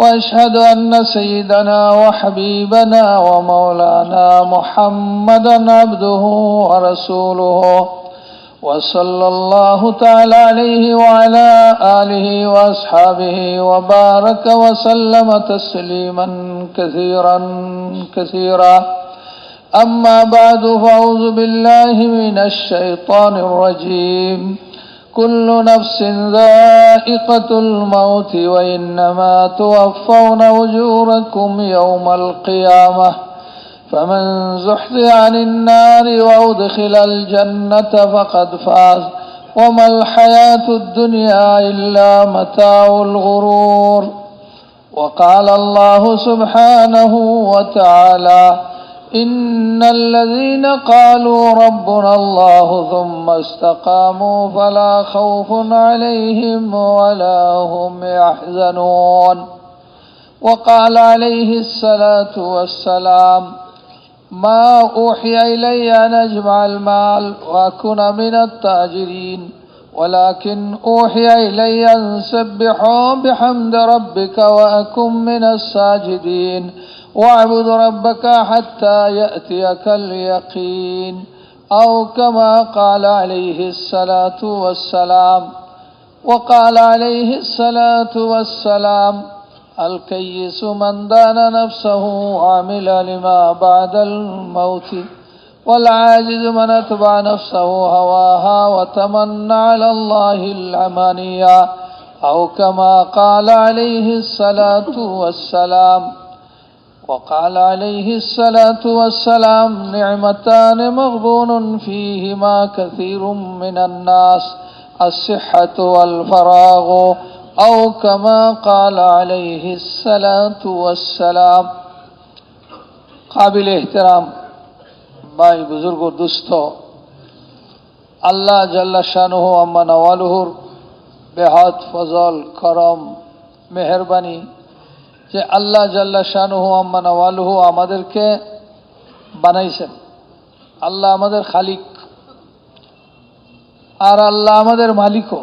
وأشهد أن سيدنا وحبيبنا ومولانا محمدا عبده ورسوله وصلى الله تعالى عليه وعلى آله وأصحابه وبارك وسلم تسليما كثيرا كثيرا أما بعد فأعوذ بالله من الشيطان الرجيم كل نفس ذائقة الموت وإنما توفون أجوركم يوم القيامة فمن زحزح عن النار وأدخل الجنة فقد فاز وما الحياة الدنيا إلا متاع الغرور وقال الله سبحانه وتعالى إن الذين قالوا ربنا الله ثم استقاموا فلا خوف عليهم ولا هم يحزنون وقال عليه الصلاة والسلام ما أوحي إلي أن أجمع المال وأكون من التاجرين ولكن أوحي إلي أن سبحوا بحمد ربك وأكن من الساجدين واعبد ربك حتى يأتيك اليقين أو كما قال عليه الصلاة والسلام وقال عليه الصلاة والسلام الكيس من دان نفسه وعمل لما بعد الموت والعاجز من أتبع نفسه هواها وتمنى على الله الأماني أو كما قال عليه الصلاة والسلام وقال عليه الصلاة والسلام نعمتان مغبون فيهما كثير من الناس الصحة والفراغ أو كما قال عليه الصلاة والسلام قابل احترام بھائی بزرگ و دوستو، اللہ جل شانہ اما نوالہ بہت فضل کرم মেহেরবানি যে আল্লাহ জাল্লা শানুহু আম্মা নওয়ালুহু আমাদেরকে বানাইছেন। আল্লাহ আমাদের খালিক আর আল্লাহ আমাদের মালিকও।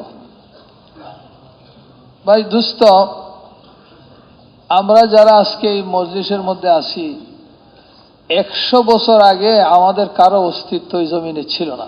ভাই দোস্ত, আমরা যারা আজকে এই মজলিসের মধ্যে আছি 100 বছর আগে আমাদের কারো অস্তিত্ব এই জমিনে ছিল না।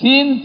3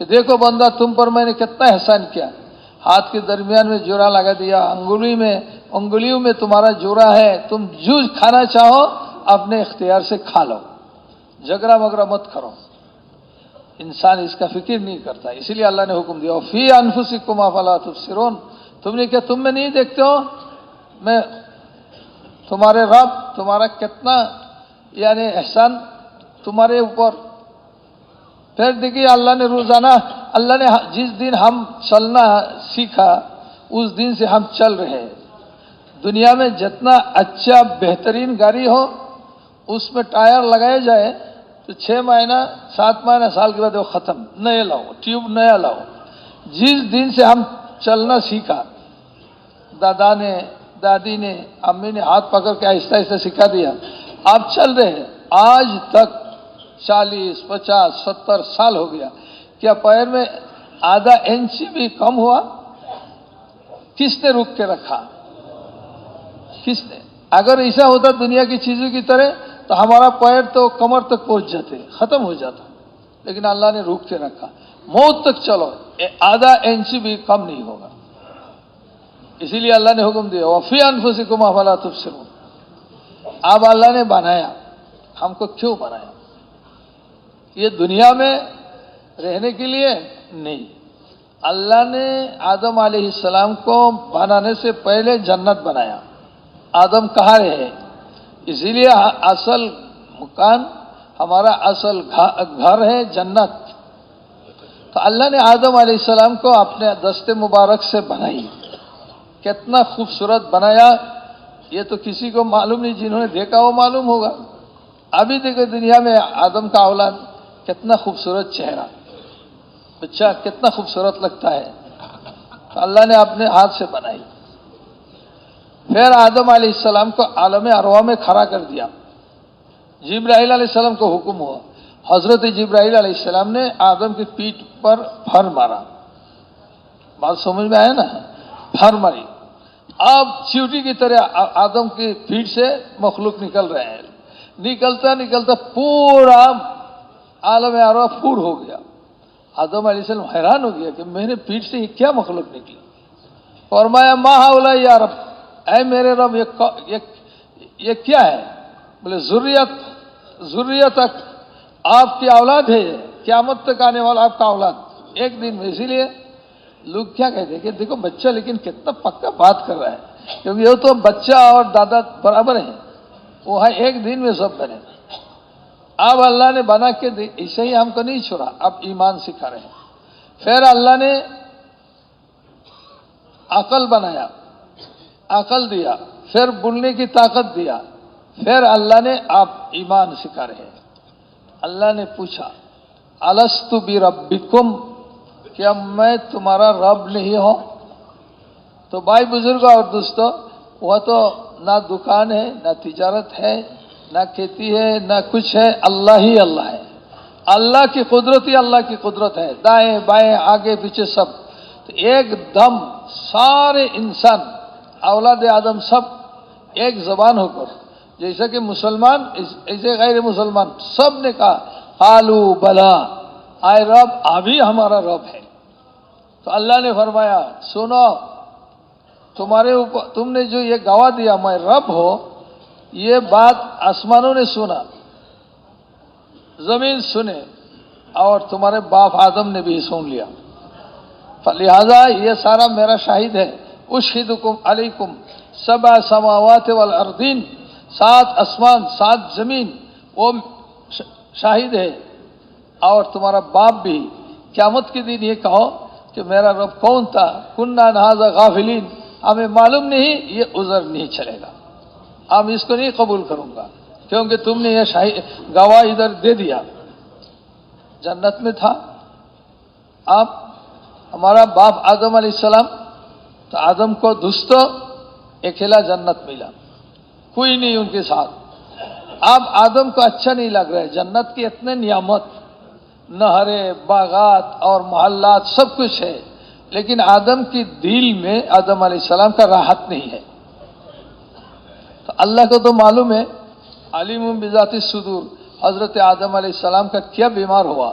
کہ دیکھو بندہ تم پر میں نے کتنا احسان کیا، ہاتھ کے درمیان میں جوڑا لگا دیا، انگلیوں میں تمہارا جوڑا ہے، تم جو کھانا چاہو اپنے اختیار سے کھا لو، جھگڑا مگڑا مت کرو۔ انسان اس کا فکر نہیں کرتا، اسی لیے اللہ نے حکم دیا فی انفسکم افلا تبصرون، تم نے کیا تم میں نہیں دیکھتے ہو میں تمہارے رب تمہارا کتنا یعنی احسان تمہارے اوپر۔ پھر دیکھیے اللہ نے روزانہ، اللہ نے جس دن ہم چلنا سیکھا اس دن سے ہم چل رہے ہیں۔ دنیا میں جتنا اچھا بہترین گاڑی ہو اس میں ٹائر لگائے جائے تو 6 مہینہ 7 مہینہ سال کے بعد وہ ختم، نیا لاؤ، ٹیوب نیا لاؤ۔ جس دن سے ہم چلنا سیکھا، دادا نے، دادی نے، امی نے ہاتھ پکڑ کے آہستہ آہستہ سکھا دیا، آپ چل رہے ہیں۔ آج تک 40 50 70 سال ہو گیا، کیا پیر میں آدھا انچ بھی کم ہوا؟ کس نے روک کے رکھا؟ کس نے؟ اگر ایسا ہوتا دنیا کی چیزوں کی طرح تو ہمارا پیر تو کمر تک پہنچ جاتے، ختم ہو جاتا، لیکن اللہ نے روک کے رکھا۔ موت تک چلو، آدھا انچ بھی کم نہیں ہوگا۔ اسی لیے اللہ نے حکم دیا وفی انفسکم افلا تبصرون۔ اب اللہ نے بنایا، ہم کو کیوں بنایا؟ یہ دنیا میں رہنے کے لیے نہیں، اللہ نے آدم علیہ السلام کو بنانے سے پہلے جنت بنایا۔ آدم کہاں رہے؟ اسی لیے اصل مکان ہمارا اصل گھر ہے جنت۔ تو اللہ نے آدم علیہ السلام کو اپنے دست مبارک سے بنائی، کتنا خوبصورت بنایا، یہ تو کسی کو معلوم نہیں، جنہوں نے دیکھا وہ معلوم ہوگا۔ ابھی دیکھو دنیا میں آدم کا اولاد کتنا خوبصورت چہرہ، بچہ کتنا خوبصورت لگتا ہے، تو اللہ نے اپنے ہاتھ سے بنائی۔ پھر آدم علیہ السلام کو عالم ارواح میں کھڑا کر دیا، جبرائیل علیہ السلام کو حکم ہوا، حضرت جبرائیل علیہ السلام نے آدم کی پیٹھ پر پھر مارا، بات سمجھ میں آیا نا؟ پھر ماری، اب چیوٹی کی طرح آدم کی پیٹھ سے مخلوق نکل رہے ہیں، نکلتا نکلتا پورا عالم ارواح پور ہو گیا۔ آدم علیہ السلام حیران ہو گیا کہ میرے پیٹھ سے یہ کیا مخلوق نکلی؟ فرمایا ما ہؤلاء یا رب، اے میرے رب یہ کیا ہے؟ بولے ذریت آپ کی اولاد ہے، قیامت تک آنے والا آپ کا اولاد ایک دن میں۔ اسی لیے لوگ کیا کہتے ہیں کہ دیکھو بچہ لیکن کتنا پکا بات کر رہا ہے، کیونکہ یہ تو بچہ اور دادا برابر ہیں، وہ ہے ایک دن میں سب بنے۔ اب اللہ نے بنا کے اسے ہی ہم کو نہیں چھوڑا، اب ایمان سکھا رہے ہیں۔ پھر اللہ نے عقل بنایا، عقل دیا، پھر بولنے کی طاقت دیا، پھر اللہ نے آپ ایمان سکھا رہے ہیں۔ اللہ نے پوچھا الست بربکم، کیا میں تمہارا رب نہیں ہوں؟ تو بھائی بزرگوں اور دوستوں، وہ تو نہ دکان ہے، نہ تجارت ہے، نہ کھیتی ہے، نہ کچھ ہے، اللہ ہی اللہ ہے۔ اللہ کی قدرت ہی اللہ کی قدرت ہے، دائیں بائیں آگے پیچھے سب۔ تو ایک دم سارے انسان اولاد آدم سب ایک زبان ہو کر، جیسا کہ مسلمان ایسے غیر مسلمان سب نے کہا قالوا بلا، آئے رب ابھی ہمارا رب ہے۔ تو اللہ نے فرمایا سنو، تمہارے اوپر تم نے جو یہ گواہ دیا میں رب ہو، یہ بات آسمانوں نے سنا، زمین سنے، اور تمہارے باپ آدم نے بھی سن لیا، لہذا یہ سارا میرا شاہد ہے۔ اشہدکم علیکم سبع سماوات والارضین، 7 آسمان 7 زمین وہ شاہد ہے، اور تمہارا باپ بھی۔ قیامت کے دن یہ کہو کہ میرا رب کون تھا، کننا عن ھذا غافلین، ہمیں معلوم نہیں، یہ عذر نہیں چلے گا، ہم اس کو نہیں قبول کروں گا، کیونکہ تم نے یہ گواہ ادھر دے دیا۔ جنت میں تھا، اب ہمارا باپ آدم علیہ السلام، تو آدم کو دوستوں اکیلا جنت ملا، کوئی نہیں ان کے ساتھ۔ اب آدم کو اچھا نہیں لگ رہا ہے، جنت کی اتنے نعمت، نہریں، باغات اور محلات سب کچھ ہے، لیکن آدم کی دل میں آدم علیہ السلام کا راحت نہیں ہے۔ تو اللہ کو تو معلوم ہے، علیم بذات الصدور، حضرت آدم علیہ السلام کا کیا بیمار ہوا،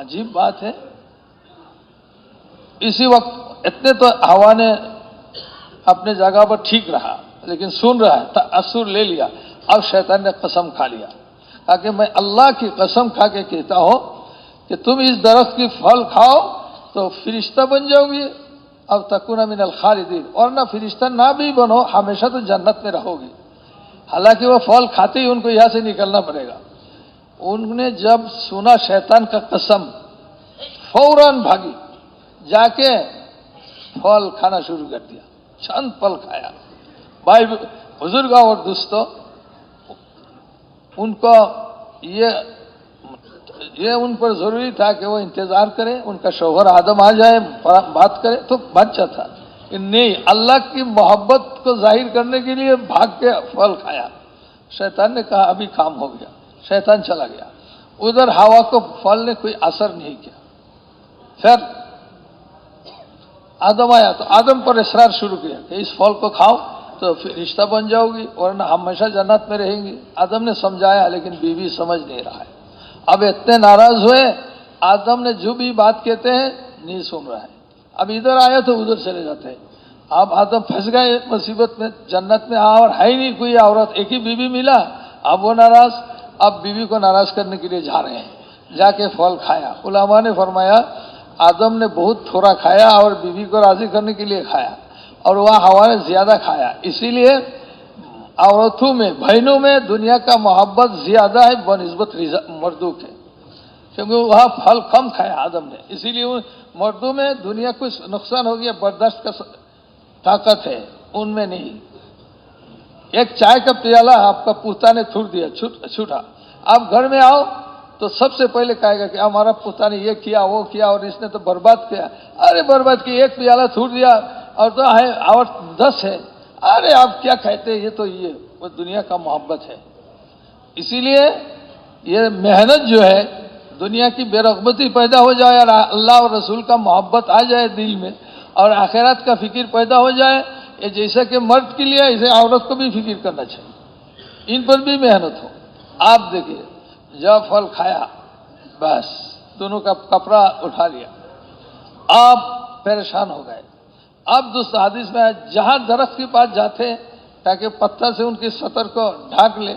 عجیب بات ہے. اسی وقت اتنے تو ہوا نے اپنے جگہ پر ٹھیک رہا، لیکن سن رہا ہے تاثر لے لیا. اب شیطان نے قسم کھا لیا، کہا کہ میں اللہ کی قسم کھا کے کہتا ہوں کہ تم اس درخت کی پھل کھاؤ تو فرشتہ بن جاؤ گی، اب تکون من الخالدین، اور نہ فرشتہ نہ بھی بنو، ہمیشہ تو جنت میں رہو گی. حالانکہ وہ پھل کھاتے ہی ان کو یہاں سے نکلنا پڑے گا. ان نے جب سنا شیطان کا قسم، فوراً بھاگی، جا کے پھل کھانا شروع کر دیا. چند پھل کھایا. بھائی بزرگ اور دوستو، ان کو یہ ان پر ضروری تھا کہ وہ انتظار کرے، ان کا شوہر آدم آ جائے بات کرے تو بچ جاتا. نہیں، اللہ کی محبت کو ظاہر کرنے کے لیے بھاگ کے پھل کھایا. شیطان نے کہا ابھی کام ہو گیا، شیطان چلا گیا. ادھر ہوا کو پھل نے کوئی اثر نہیں کیا. پھر آدم آیا تو آدم پر اصرار شروع کیا کہ اس پھل کو کھاؤ تو پھر رشتہ بن جاؤ گی، ورنہ ہمیشہ جنت میں رہیں گی. آدم نے سمجھایا، لیکن بیوی سمجھ نہیں رہا ہے. اب اتنے ناراض ہوئے، آدم نے جو بھی بات کہتے ہیں نہیں سن رہا ہے. اب ادھر آیا تو ادھر چلے جاتے ہیں. اب آدم پھنس گئے مصیبت میں، جنت میں اور ہے ہی نہیں کوئی عورت، ایک ہی بیوی ملا. اب وہ ناراض، اب بیوی کو ناراض کرنے کے لیے جا رہے ہیں. جا کے پھل کھایا. علماء نے فرمایا آدم نے بہت تھوڑا کھایا اور بیوی کو راضی کرنے کے لیے کھایا، اور وہاں ہوا نے زیادہ کھایا. اسی لیے عورتوں میں، بہنوں میں دنیا کا محبت زیادہ ہے بنسبت مردوں کے، کیونکہ وہاں پھل کم کھایا آدم نے. اسی لیے مردوں میں دنیا کچھ نقصان ہو گیا، برداشت کا طاقت ہے، ان میں نہیں. ایک چائے کا پیالہ آپ کا پوتا نے تھوڑ دیا، چھوٹا، آپ گھر میں آؤ تو سب سے پہلے کہے گا کہ ہمارا پوتا نے یہ کیا وہ کیا اور اس نے تو برباد کیا. ارے برباد کی، ایک پیالہ تھوڑ دیا اور تو ہے اور 10 ہے. ارے آپ کیا کہتے ہیں، یہ تو یہ وہ دنیا کا محبت ہے. اسی لیے یہ محنت جو ہے، دنیا کی بے رغبتی پیدا ہو جائے اور اللہ اور رسول کا محبت آ جائے دل میں اور آخرت کا فکر پیدا ہو جائے، یہ جیسا کہ مرد کے لیے اسے عورت کو بھی فکر کرنا چاہیے، ان پر بھی محنت ہو. آپ دیکھیے جب پھل کھایا بس دونوں کا کپڑا اٹھا لیا، آپ پریشان ہو گئے. اب دوست حدیث میں جہاں درخت کے پاس جاتے تاکہ پتہ سے ان کی سطر کو ڈھانک لے،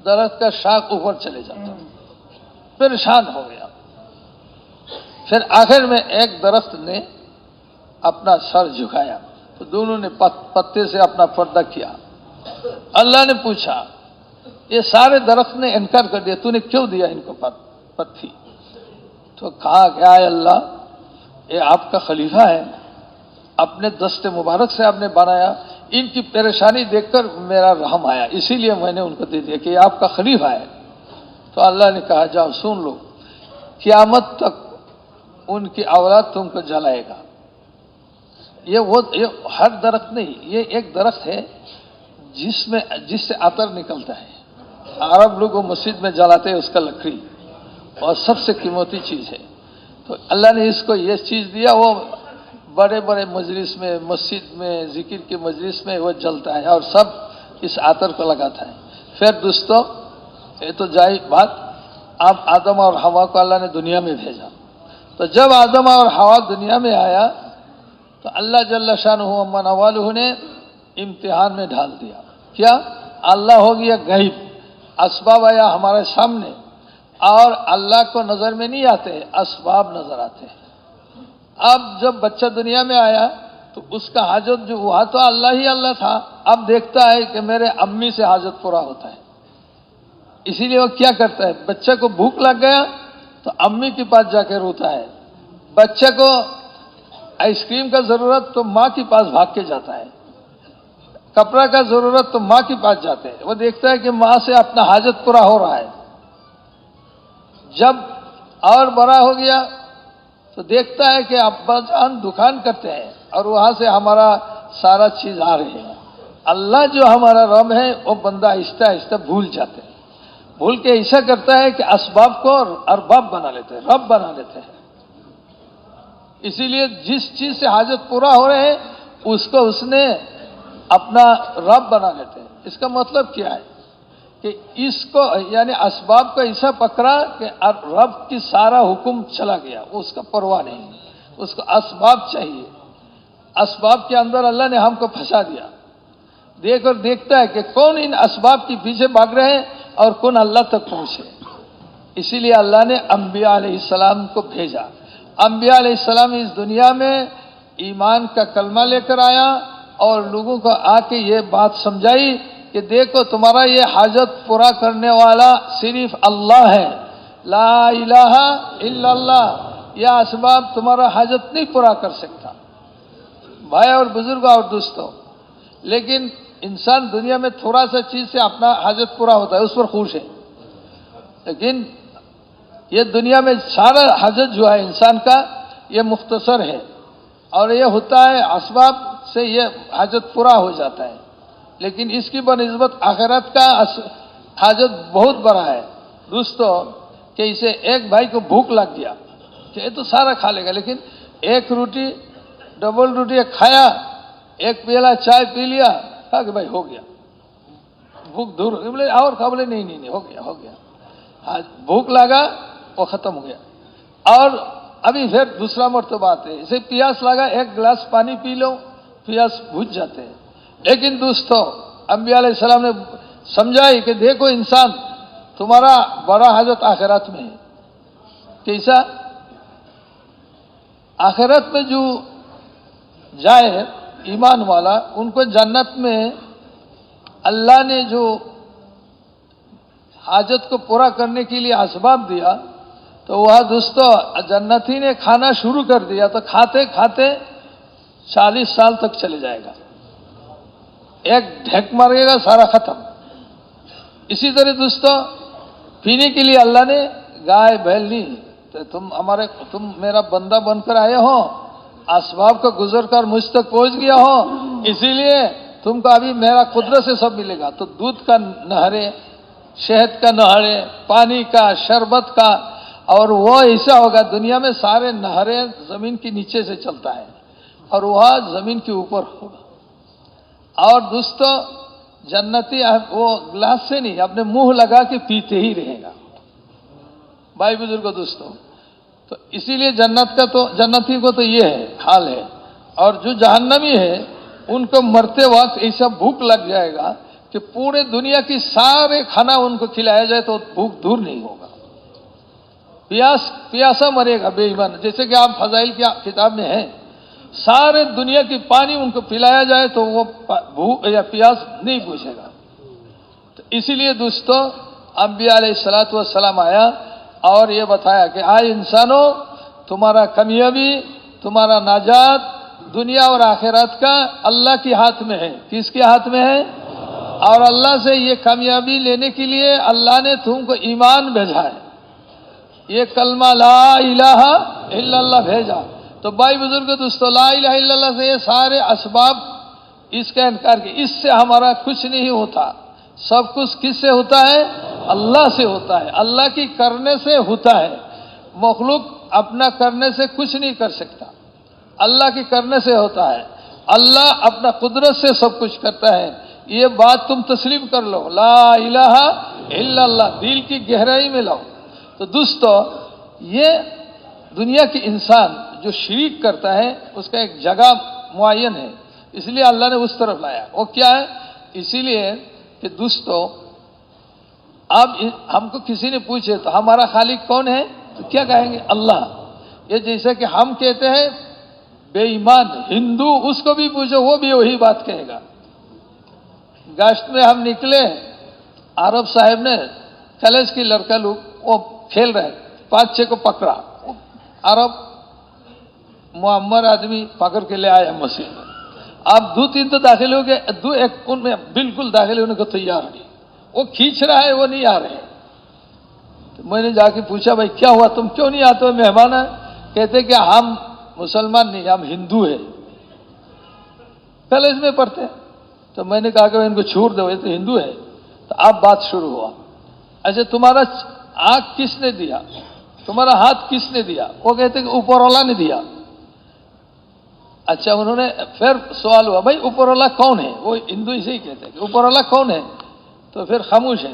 درخت کا شاخ اوپر چلے جاتا. پریشان ہو گیا. پھر آخر میں ایک درخت نے اپنا سر جھکایا تو دونوں نے پتے سے اپنا پردہ کیا. اللہ نے پوچھا، یہ سارے درخت نے انکار کر دیا، تو نے کیوں دیا ان کو پتی؟ تو کہا کیا ہے اللہ، یہ آپ کا خلیفہ ہے، اپنے دست مبارک سے آپ نے بنایا، ان کی پریشانی دیکھ کر میرا رحم آیا، اسی لیے میں نے ان کو دے دیا کہ یہ آپ کا خلیفہ ہے. تو اللہ نے کہا جاؤ سن لو، قیامت تک ان کی اولاد تم کو جلائے گا. یہ ہر درخت نہیں، یہ ایک درخت ہے جس سے عطر نکلتا ہے. عرب لوگ وہ مسجد میں جلاتے ہیں اس کا لکڑی، اور سب سے قیمتی چیز ہے. تو اللہ نے اس کو یہ چیز دیا، وہ بڑے بڑے مجلس میں، مسجد میں، ذکر کے مجلس میں وہ جلتا ہے اور سب اس عطر کو لگاتا ہے. پھر دوستو یہ تو جائے بات، اب آدم اور حوا کو اللہ نے دنیا میں بھیجا. تو جب آدم اور حوا دنیا میں آیا تو اللہ جل شانہ عما نوالہ نے امتحان میں ڈال دیا. کیا؟ اللہ ہو گیا غیب، اسباب آیا ہمارے سامنے، اور اللہ کو نظر میں نہیں آتے، اسباب نظر آتے ہیں. اب جب بچہ دنیا میں آیا تو اس کا حاجت جو ہوا تو اللہ ہی اللہ تھا، اب دیکھتا ہے کہ میرے امی سے حاجت پورا ہوتا ہے. اسی لیے وہ کیا کرتا ہے، بچہ کو بھوک لگ گیا تو امی کے پاس جا کے روتا ہے. بچہ کو آئس کریم کا ضرورت تو ماں کے پاس بھاگ کے جاتا ہے. کپڑا کا ضرورت تو ماں کے پاس جاتے ہیں. وہ دیکھتا ہے کہ ماں سے اپنا حاجت پورا ہو رہا ہے. جب اور بڑا ہو گیا تو دیکھتا ہے کہ ابا جان دکان کرتے ہیں اور وہاں سے ہمارا سارا چیز آ رہے ہیں. اللہ جو ہمارا رب ہے وہ بندہ آہستہ آہستہ بھول جاتے ہیں. بھول کے ایسا کرتا ہے کہ اسباب کو ارباب بنا لیتے ہیں، رب بنا لیتے ہیں. اسی لیے جس چیز سے حاجت پورا ہو رہے ہیں اس کو اس نے اپنا رب بنا لیتے ہیں. اس کا مطلب کیا ہے؟ کہ اس کو یعنی اسباب کو ایسا پکڑا کہ رب کی سارا حکم چلا گیا، اس کا پرواہ نہیں، اس کو اسباب چاہیے۔ اسباب کے اندر اللہ نے ہم کو پھنسا دیا، دیکھ اور دیکھتا ہے کہ کون ان اسباب کے پیچھے بھاگ رہے ہیں اور کون اللہ تک پہنچے۔ اسی لیے اللہ نے انبیاء علیہ السلام کو بھیجا۔ انبیاء علیہ السلام اس دنیا میں ایمان کا کلمہ لے کر آیا اور لوگوں کو آ کے یہ بات سمجھائی کہ دیکھو تمہارا یہ حاجت پورا کرنے والا صرف اللہ ہے، لا الہ الا اللہ، یہ اسباب تمہارا حاجت نہیں پورا کر سکتا۔ بھائی اور بزرگوں اور دوستوں، لیکن انسان دنیا میں تھوڑا سا چیز سے اپنا حاجت پورا ہوتا ہے، اس پر خوش ہے، لیکن یہ دنیا میں سارا حاجت جو ہے انسان کا یہ مختصر ہے، اور یہ ہوتا ہے اسباب سے یہ حاجت پورا ہو جاتا ہے، لیکن اس کی بنسبت آخرت کا حاجت بہت بڑا ہے۔ دوستو، کہ اسے ایک بھائی کو بھوک لگ گیا کہ یہ تو سارا کھا لے گا، لیکن ایک روٹی ڈبل روٹی کھایا، ایک پیالہ چائے پی لیا، کہا کہ بھائی ہو گیا، بھوک دور ہو گئی، بولے اور کھا، بولے نہیں نہیں نہیں، ہو گیا، بھوک لگا وہ ختم ہو گیا۔ اور ابھی پھر دوسرا مرتبہ آتے ہیں، اسے پیاس لگا، ایک گلاس پانی پی لو، پیاس بجھ جاتے ہیں۔ لیکن دوستو، انبیاء علیہ السلام نے سمجھائی کہ دیکھو انسان، تمہارا بڑا حاجت آخرت میں ہے۔ کیسا؟ آخرت میں جو جائے ایمان والا، ان کو جنت میں اللہ نے جو حاجت کو پورا کرنے کے لیے اسباب دیا، تو وہاں دوستو جنتی نے کھانا شروع کر دیا تو کھاتے کھاتے 40 سال تک چلے جائے گا، ایک ڈھک مارے گا، سارا ختم۔ اسی طرح دوستو، پینے کے لیے اللہ نے گائے بیل نہیں، تو تم میرا بندہ بن کر آئے ہو، اسباب کو گزر کر مجھ تک پہنچ گیا ہو، اسی لیے تم کو ابھی میرا قدرت سے سب ملے گا۔ تو دودھ کا نہرے، شہد کا نہرے، پانی کا، شربت کا، اور وہ ایسا ہوگا دنیا میں سارے نہریں زمین کے نیچے سے چلتا ہے اور وہاں زمین کے اوپر ہوگا۔ اور دوستو، جنتی وہ گلاس سے نہیں، اپنے منہ لگا کے پیتے ہی رہے گا۔ بھائی بزرگوں دوستو، تو اسی لیے جنتی کو تو یہ ہے حال ہے، اور جو جہنمی ہے ان کو مرتے وقت ایسا بھوک لگ جائے گا کہ پورے دنیا کی سارے کھانا ان کو کھلایا جائے تو بھوک دور نہیں ہوگا، پیاسا مرے گا بے ایمان۔ جیسے کہ آپ فضائل کی کتاب میں ہیں، سارے دنیا کی پانی ان کو پلایا جائے تو وہ بھوک یا پیاس نہیں پوچھے گا۔ تو اسی لیے دوستو، انبیاء علیہ السلام آیا اور یہ بتایا کہ آئے انسانوں، تمہارا کامیابی، تمہارا نجات دنیا اور آخرت کا اللہ کے ہاتھ میں ہے۔ کس کے ہاتھ میں ہے؟ اور اللہ سے یہ کامیابی لینے کے لیے اللہ نے تم کو ایمان بھیجا ہے، یہ کلمہ لا الہ الا اللہ بھیجا۔ تو بھائی بزرگ دوستو، لا الہ الا اللہ سے یہ سارے اسباب اس کا انکار کیا، اس سے ہمارا کچھ نہیں ہوتا، سب کچھ کس سے ہوتا ہے؟ اللہ سے ہوتا ہے، اللہ کی کرنے سے ہوتا ہے۔ مخلوق اپنا کرنے سے کچھ نہیں کر سکتا، اللہ کی کرنے سے ہوتا ہے۔ اللہ اپنا قدرت سے سب کچھ کرتا ہے، یہ بات تم تسلیم کر لو، لا الہ الا اللہ دل کی گہرائی میں لاؤ۔ تو دوستو، یہ دنیا کے انسان جو شریک کرتا ہے اس کا ایک جگہ معین ہے، اس لیے اللہ نے اس طرف لایا۔ وہ کیا ہے؟ اسی لیے کہ دوستو، اب ہم کو کسی نے پوچھے تو ہمارا خالق کون ہے تو کیا کہیں گے؟ اللہ۔ یہ جیسے کہ ہم کہتے ہیں بے ایمان ہندو، اس کو بھی پوچھو وہ بھی وہی بات کہے گا۔ گشت میں ہم نکلے، عرب صاحب نے کالج کی لڑکا لوگ وہ کھیل رہے، 5-6 کو پکڑا، عرب معمر آدمی پکڑ کے لے آیا مسجد میں۔ اب 2-3 تو داخل ہو گئے، ایک ان میں بالکل داخل ہونے کو تیار نہیں، وہ کھینچ رہا ہے، وہ نہیں آ رہے۔ تو میں نے جا کے پوچھا بھائی کیا ہوا، تم کیوں نہیں آتے ہو، مہمان ہے؟ کہتے کہ ہم مسلمان نہیں، ہم ہندو ہیں، کالج میں پڑھتے ہیں۔ تو میں نے کہا کہ ان کو چھوڑ دو، یہ تو ہندو ہے۔ تو اب بات شروع ہوا، اچھا تمہارا آنکھ کس نے دیا، تمہارا ہاتھ کس نے دیا؟ وہ کہتے کہ اوپر والا نے دیا۔ اچھا انہوں نے پھر سوال ہوا بھائی اوپر والا کون ہے؟ وہ ہندو اسے ہی کہتے ہیں کہ اوپر والا کون ہے؟ تو پھر خاموش ہے۔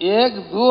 1-2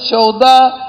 14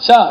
4।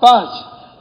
5।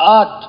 8।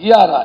11।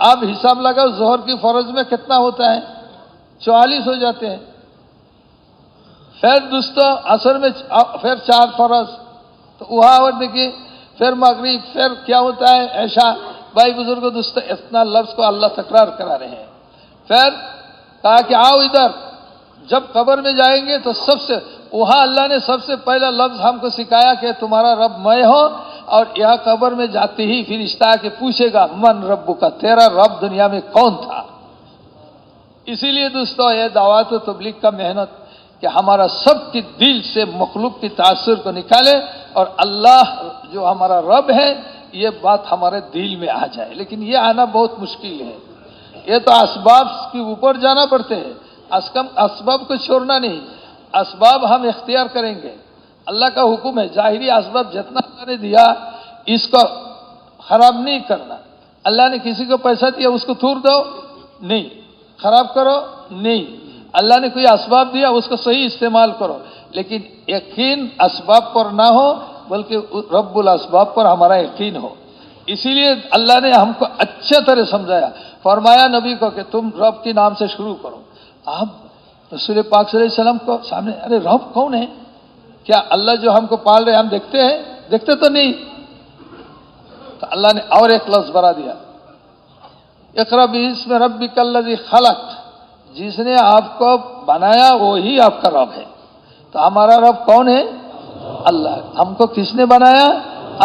آپ حساب لگاؤ ظہر کی فرض میں کتنا ہوتا ہے؟ 44 ہو جاتے ہیں. پھر دوستو عصر میں پھر 4 فرض، تو وہاں اور دیکھیے پھر مغرب، پھر کیا ہوتا ہے عشاء. بھائی بزرگ دوستو اتنا لفظ کو اللہ تکرار کرا رہے ہیں. پھر کہا کہ آؤ ادھر، جب قبر میں جائیں گے تو وہاں اللہ نے سب سے پہلا لفظ ہم کو سکھایا کہ تمہارا رب میں ہو، اور یہاں قبر میں جاتے ہی فرشتہ آ کے پوچھے گا من رب کا، تیرا رب دنیا میں کون تھا. اسی لیے دوستو یہ دعوت و تبلیغ کا محنت کہ ہمارا سب کے دل سے مخلوق کی تاثر کو نکالے اور اللہ جو ہمارا رب ہے یہ بات ہمارے دل میں آ جائے. لیکن یہ آنا بہت مشکل ہے. یہ تو اسباب کے اوپر جانا پڑتے ہیں، اسباب کو چھوڑنا نہیں. اسباب ہم اختیار کریں گے. اللہ کا حکم ہے ظاہری اسباب جتنا اللہ نے دیا اس کو خراب نہیں کرنا. اللہ نے کسی کو پیسہ دیا اس کو تھور دو نہیں، خراب کرو نہیں. اللہ نے کوئی اسباب دیا اس کو صحیح استعمال کرو، لیکن یقین اسباب پر نہ ہو بلکہ رب الاسباب پر ہمارا یقین ہو. اسی لیے اللہ نے ہم کو اچھے طرح سمجھایا، فرمایا نبی کو کہ تم رب کے نام سے شروع کرو. آپ رسول پاک صلی اللہ علیہ وسلم کو سامنے، ارے رب کون ہے؟ کیا اللہ جو ہم کو پال رہے ہم دیکھتے ہیں؟ دیکھتے تو نہیں. تو اللہ نے اور ایک لفظ بڑھا دیا، اقرأ باسم ربک الذی خلق، جس نے آپ کو بنایا وہی آپ کا رب ہے. تو ہمارا رب کون ہے؟ اللہ. ہم کو کس نے بنایا؟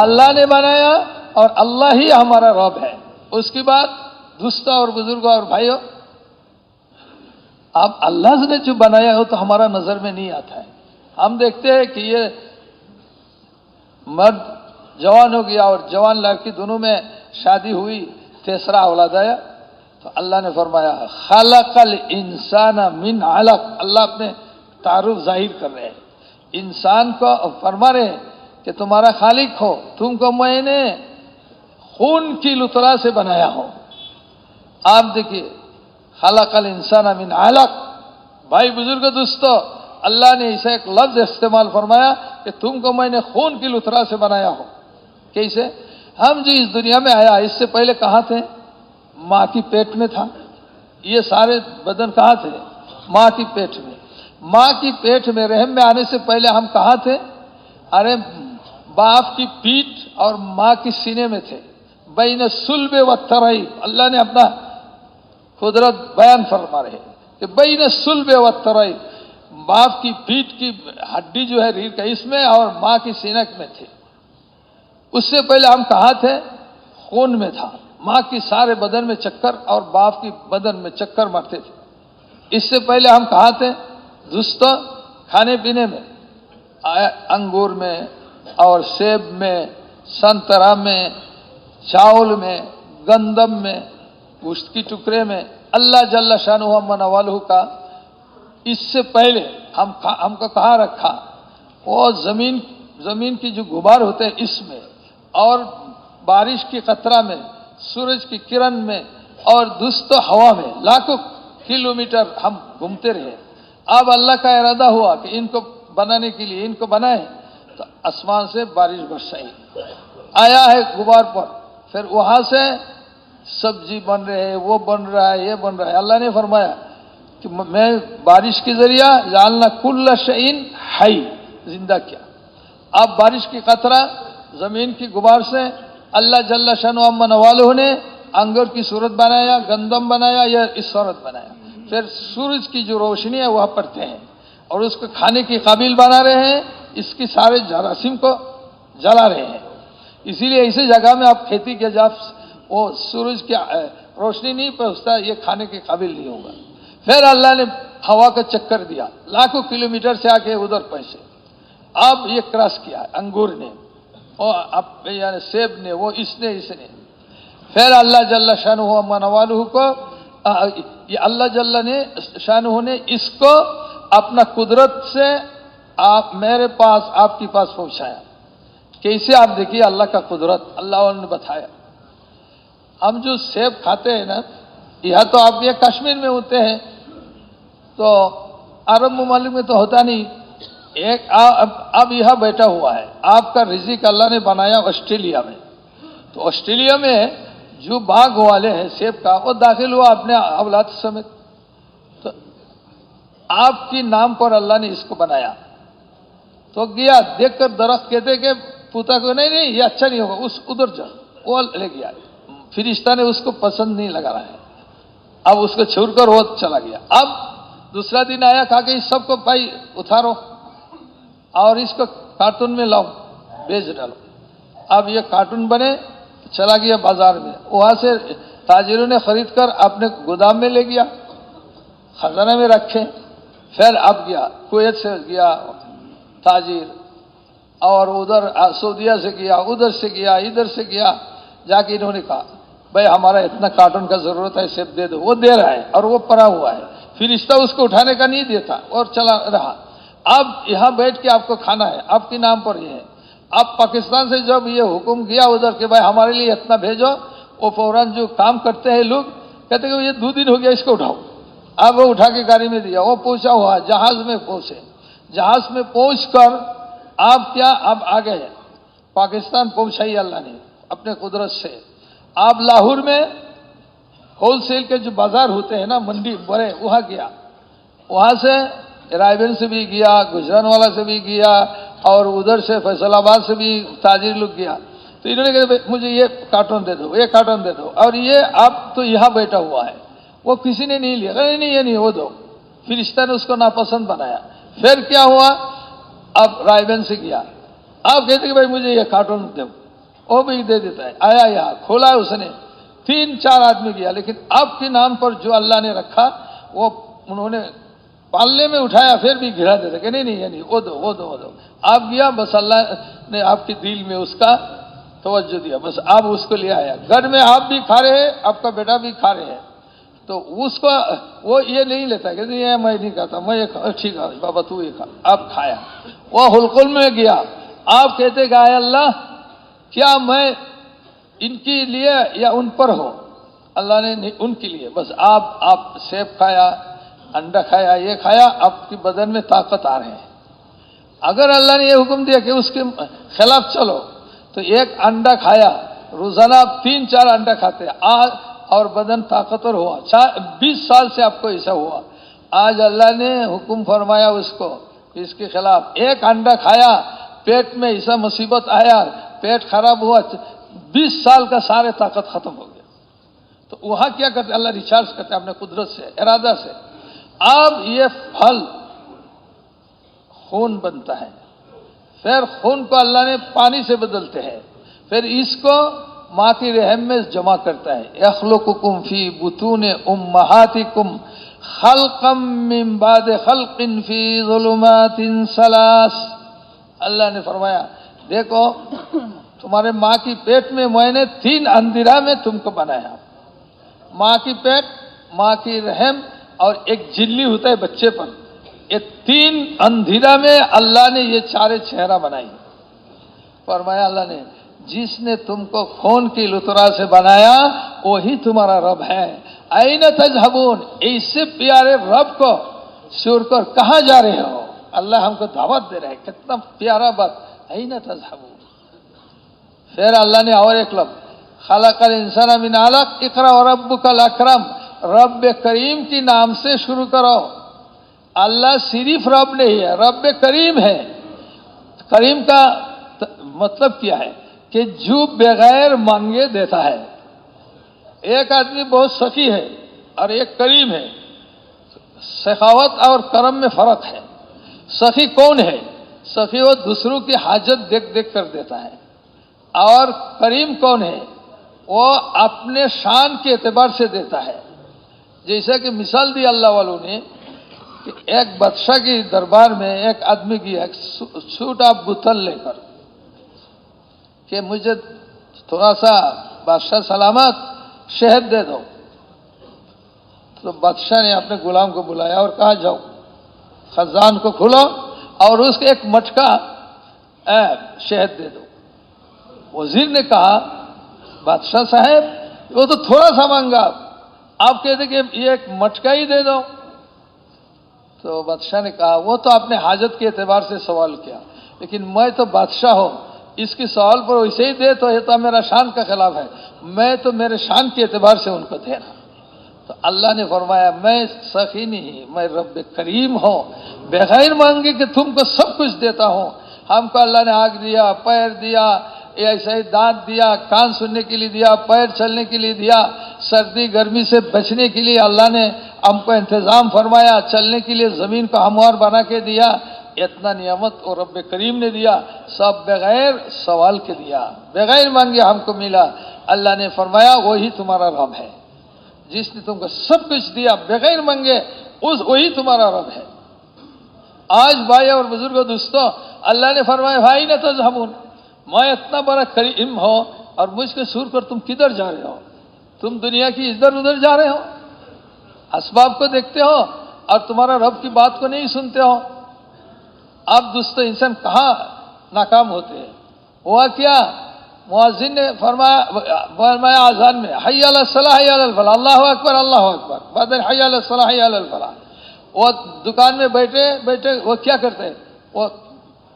اللہ نے بنایا، اور اللہ ہی ہمارا رب ہے. اس کے بعد دوستوں اور بزرگوں اور بھائیوں، آپ اللہ نے جو بنایا ہو تو ہمارا نظر میں نہیں آتا ہے. ہم دیکھتے ہیں کہ یہ مرد جوان ہو گیا اور جوان لڑکی دونوں میں شادی ہوئی، تیسرا اولاد آیا. تو اللہ نے فرمایا خلق الانسان من علق. اللہ اپنے تعارف ظاہر کر رہے ہیں، انسان کو فرما رہے ہیں کہ تمہارا خالق ہو، تم کو میں نے خون کی لترا سے بنایا ہو. آپ دیکھیے خلق الانسان من علق. بھائی بزرگ دوستو اللہ نے اسے ایک لفظ استعمال فرمایا کہ تم کو میں نے خون کی لترا سے بنایا ہو. کیسے؟ ہم جو اس دنیا میں آیا اس سے پہلے کہاں تھے؟ ماں کی پیٹ میں تھا. یہ سارے بدن کہاں تھے؟ ماں کی پیٹ میں. ماں کی پیٹ میں رحم میں آنے سے پہلے ہم کہاں تھے؟ ارے باپ کی پیٹ اور ماں کی سینے میں تھے. بین الصلب والترائب. اللہ نے اپنا قدرت بیان فرما رہے کہ بین الصلب والترائب، باپ کی پیٹ کی ہڈی جو ہے ریڑھ کا اس میں اور ماں کی سینک میں تھے. اس سے پہلے ہم کہاں تھے؟ خون میں تھا. ماں کی سارے بدن میں چکر اور باپ کی بدن میں چکر مارتے تھے. اس سے پہلے ہم کہاں تھے؟ دوستو کھانے پینے میں انگور میں اور سیب میں، سنترا میں، چاول میں، گندم میں، گوشت کی ٹکڑے میں. اللہ جل شانہ و نوالہ کا اس سے پہلے ہم کو کہاں رکھا؟ وہ زمین کی جو غبار ہوتے ہیں اس میں، اور بارش کی قطرہ میں، سورج کی کرن میں، اور دوستو ہوا میں. لاکھوں کلومیٹر ہم گھومتے رہے. اب اللہ کا ارادہ ہوا کہ ان کو بنانے کے لیے ان کو بنائے تو آسمان سے بارش برسائی، آیا ہے غبار پر. پھر وہاں سے سبزی بن رہے ہیں، وہ بن رہا ہے، یہ بن رہا ہے. اللہ نے فرمایا کہ میں بارش کے ذریعہ جعلنا کل شیء حی، زندہ کیا. اب بارش کی قطرہ زمین کی غبار سے اللہ جل شانہ و نوالہ نے انگور کی صورت بنایا، گندم بنایا، یا اس صورت بنایا. پھر سورج کی جو روشنی ہے وہ پڑتے ہیں اور اس کو کھانے کے قابل بنا رہے ہیں. اس کی سارے جراثیم کو جلا رہے ہیں. اسی لیے ایسی جگہ میں آپ کھیتی کے جب وہ سورج کی روشنی نہیں پہنچتا یہ کھانے کے قابل نہیں ہوگا. پھر اللہ نے ہوا کا چکر دیا، لاکھوں کلومیٹر سے آ کے ادھر پہنچے. اب یہ کراس کیا انگور نے، اور یعنی سیب نے، وہ اس نے. پھر اللہ جل شانہ و نوالہ کو یہ اللہ جل نے شانہ نے اس کو اپنا قدرت سے آپ میرے پاس آپ کے پاس پہنچایا. کیسے؟ آپ دیکھیے اللہ کا قدرت. اللہ نے بتایا ہم جو سیب کھاتے ہیں نا، یہاں تو آپ یہ کشمیر میں ہوتے ہیں تو عرب ممالک میں تو ہوتا نہیں. ایک اب یہاں بیٹھا ہوا ہے، آپ کا رزق اللہ نے بنایا آسٹریلیا میں. تو آسٹریلیا میں جو باغ والے ہیں سیب کا وہ داخل ہوا اپنے اولاد سمیت. تو آپ کی نام پر اللہ نے اس کو بنایا. تو گیا دیکھ کر درخت کہتے کہ پوتا کو نہیں نہیں یہ اچھا نہیں ہوگا اس ادھر جا. وہ لے گیا. فرشتہ نے اس کو پسند نہیں لگا رہا ہے. اب اس کو چھوڑ کر وہ چلا گیا. اب دوسرا دن آیا کہا کہ اس سب کو بھائی اتارو اور اس کو کارٹون میں لاؤ بیچ ڈالو. اب یہ کارٹون بنے چلا گیا بازار میں. وہاں سے تاجروں نے خرید کر اپنے گودام میں لے گیا خزانہ میں رکھے. پھر اب گیا کویت سے گیا تاجر اور ادھر سعودیہ سے گیا ادھر سے گیا ادھر سے گیا. جا کے انہوں نے کہا بھائی ہمارا اتنا کارٹون کا ضرورت ہے سیب دے دو. وہ دے رہا ہے اور وہ پڑا ہوا ہے. فرشتہ اس کو اٹھانے کا نہیں دیتا اور چلا رہا. اب یہاں بیٹھ کے آپ کو کھانا ہے آپ کے نام پر یہ ہے. اب پاکستان سے جب یہ حکم گیا ادھر کہ بھائی ہمارے لیے اتنا بھیجو وہ فوراً جو کام کرتے ہیں لوگ کہتے کہ یہ 2 دن ہو گیا اس کو اٹھاؤ. اب وہ اٹھا کے گاڑی میں دیا. وہ پہنچا ہوا جہاز میں پہنچے. جہاز میں پہنچ کر آپ کیا اب آ گئے پاکستان پہنچائی اللہ نے اپنے قدرت سے. آپ لاہور میں ہول سیل کے جو بازار ہوتے ہیں نا منڈی بڑے وہاں گیا. وہاں سے رائے گنج سے بھی گیا گجران والا سے بھی گیا اور ادھر سے فیصل آباد سے بھی تاجر لوگ گیا. تو انہوں نے کہا مجھے یہ کارٹون دے دو یہ کارٹون دے دو اور یہ اب تو یہاں بیٹھا ہوا ہے. وہ کسی نے نہیں لیا. نہیں یہ نہیں وہ دو. فرشتہ نے اس کو ناپسند بنایا. پھر کیا ہوا اب رائے گنج سے گیا. آپ کہتے کہ بھائی مجھے یہ کارٹون دو. وہ بھی دے دیتا ہے. آیا یہاں کھولا اس نے 3-4 آدمی گیا. لیکن آپ کے نام پر جو اللہ نے رکھا وہ انہوں نے پالنے میں اٹھایا پھر بھی گرا دیتا کہ نہیں نہیں یہ نہیں وہ دو وہ دو وہ دو. آپ گیا بس اللہ نے آپ کے دل میں اس کا توجہ دیا بس آپ اس کو لے آیا. گھر میں آپ بھی کھا رہے ہیں آپ کا بیٹا بھی کھا رہے ہیں. تو اس کو وہ یہ نہیں لیتا کہ یہ میں نہیں کھاتا میں یہ ٹھیک ہے بابا تو یہ کھا. آپ کھایا. وہ حلقل میں گیا. آپ کہتے کہ اے اللہ کیا میں ان کے لیے یا ان پر ہو. اللہ نے ان کے لیے بس آپ سیب کھایا انڈا کھایا یہ کھایا آپ کی بدن میں طاقت آ رہے ہیں. اگر اللہ نے یہ حکم دیا کہ اس کے خلاف چلو تو ایک انڈا کھایا روزانہ آپ 3-4 انڈا کھاتے اور بدن طاقتور ہوا. 20 سال سے آپ کو ایسا ہوا. آج اللہ نے حکم فرمایا اس کو اس کے خلاف. ایک انڈا کھایا پیٹ میں ایسا مصیبت آیا پیٹ خراب ہوا 20 سال کا سارے طاقت ختم ہو گیا. تو وہاں کیا کرتے اللہ ریچارج کرتے اپنے قدرت سے ارادہ سے. اب یہ پھل خون بنتا ہے. پھر خون کو اللہ نے پانی سے بدلتے ہیں. پھر اس کو ماں کی رحم میں جمع کرتا ہے. یخلقکم فی بطون امہاتکم خلقا من بعد خلق فی ظلمات ثلاث. اللہ نے فرمایا دیکھو تمہارے ماں کی پیٹ میں میں نے 3 اندھیرا میں تم کو بنایا. ماں کی پیٹ ماں کی رحم اور ایک جلی ہوتا ہے بچے پر. یہ 3 اندھیرا میں اللہ نے یہ 4 چہرہ بنائی. فرمایا اللہ نے جس نے تم کو خون کی لترا سے بنایا وہی تمہارا رب ہے. این تذہبون ایسے پیارے رب کو چھوڑ کر کہاں جا رہے ہو. اللہ ہم کو دعوت دے رہے ہیں. کتنا پیارا بات. این تذہبون. پھر اللہ نے اور ایک لفظ خلق الانسان من علق اقرا وربک الاکرم. رب کریم کے نام سے شروع کرو. اللہ صرف رب نہیں ہے رب کریم ہے. کریم کا مطلب کیا ہے کہ جو بغیر مانگے دیتا ہے. ایک آدمی بہت سخی ہے اور ایک کریم ہے. سخاوت اور کرم میں فرق ہے. سخی کون ہے؟ سخی وہ دوسروں کی حاجت دیکھ دیکھ کر دیتا ہے. اور کریم کون ہے؟ وہ اپنے شان کے اعتبار سے دیتا ہے. جیسا کہ مثال دی اللہ والوں نے کہ ایک بادشاہ کی دربار میں ایک آدمی گیا ایک چھوٹا بوتل لے کر کہ مجھے تھوڑا سا بادشاہ سلامت شہد دے دو. تو بادشاہ نے اپنے غلام کو بلایا اور کہا جاؤ خزان کو کھولو اور اس کے ایک مٹکا شہد دے دو. وزیر نے کہا بادشاہ صاحب وہ تو تھوڑا سا مانگا آپ کہتے کہ یہ ایک مٹکا ہی دے دو. تو بادشاہ نے کہا وہ تو آپ نے حاجت کے اعتبار سے سوال کیا لیکن میں تو بادشاہ ہوں اس کی سوال پر ویسے ہی دے تو یہ تو میرا شان کا خلاف ہے، میں تو میرے شان کے اعتبار سے ان کو دے رہا۔ تو اللہ نے فرمایا میں سخی نہیں، میں رب کریم ہوں، بغیر مانگے کہ تم کو سب کچھ دیتا ہوں۔ ہم کو اللہ نے آنکھ دیا، پیر دیا، ایسا ہی دانت دیا، کان سننے کے لیے دیا، پیر چلنے کے لیے دیا، سردی گرمی سے بچنے کے لیے اللہ نے ہم کو انتظام فرمایا، چلنے کے لیے زمین کو ہموار بنا کے دیا۔ اتنا نعمت اور رب کریم نے دیا، سب بغیر سوال کے دیا، بغیر مانگے ہم کو ملا۔ اللہ نے فرمایا وہی تمہارا رب ہے، جس نے تم کو سب کچھ دیا بغیر مانگے، وہی تمہارا رب ہے۔ آج بھائی اور بزرگوں دوستوں، اللہ نے فرمایا بھائی نہ تذہبون، میں اتنا بڑا کریم ہوں اور مجھ کو چھوڑ کر تم کدھر جا رہے ہو؟ تم دنیا کی ادھر ادھر جا رہے ہو، اسباب کو دیکھتے ہو اور تمہارا رب کی بات کو نہیں سنتے ہو۔ اب دوستو انسان کہاں ناکام ہوتے ہیں؟ ہوا کیا؟ مؤذن نے فرمایا اذان میں حی علی الصلاح حی علی الفلاح، اللہ اکبر اللہ اکبر، بعد حی علی الصلاح حی علی الفلاح۔ وہ دکان میں بیٹھے بیٹھے وہ کیا کرتے ہیں؟ وہ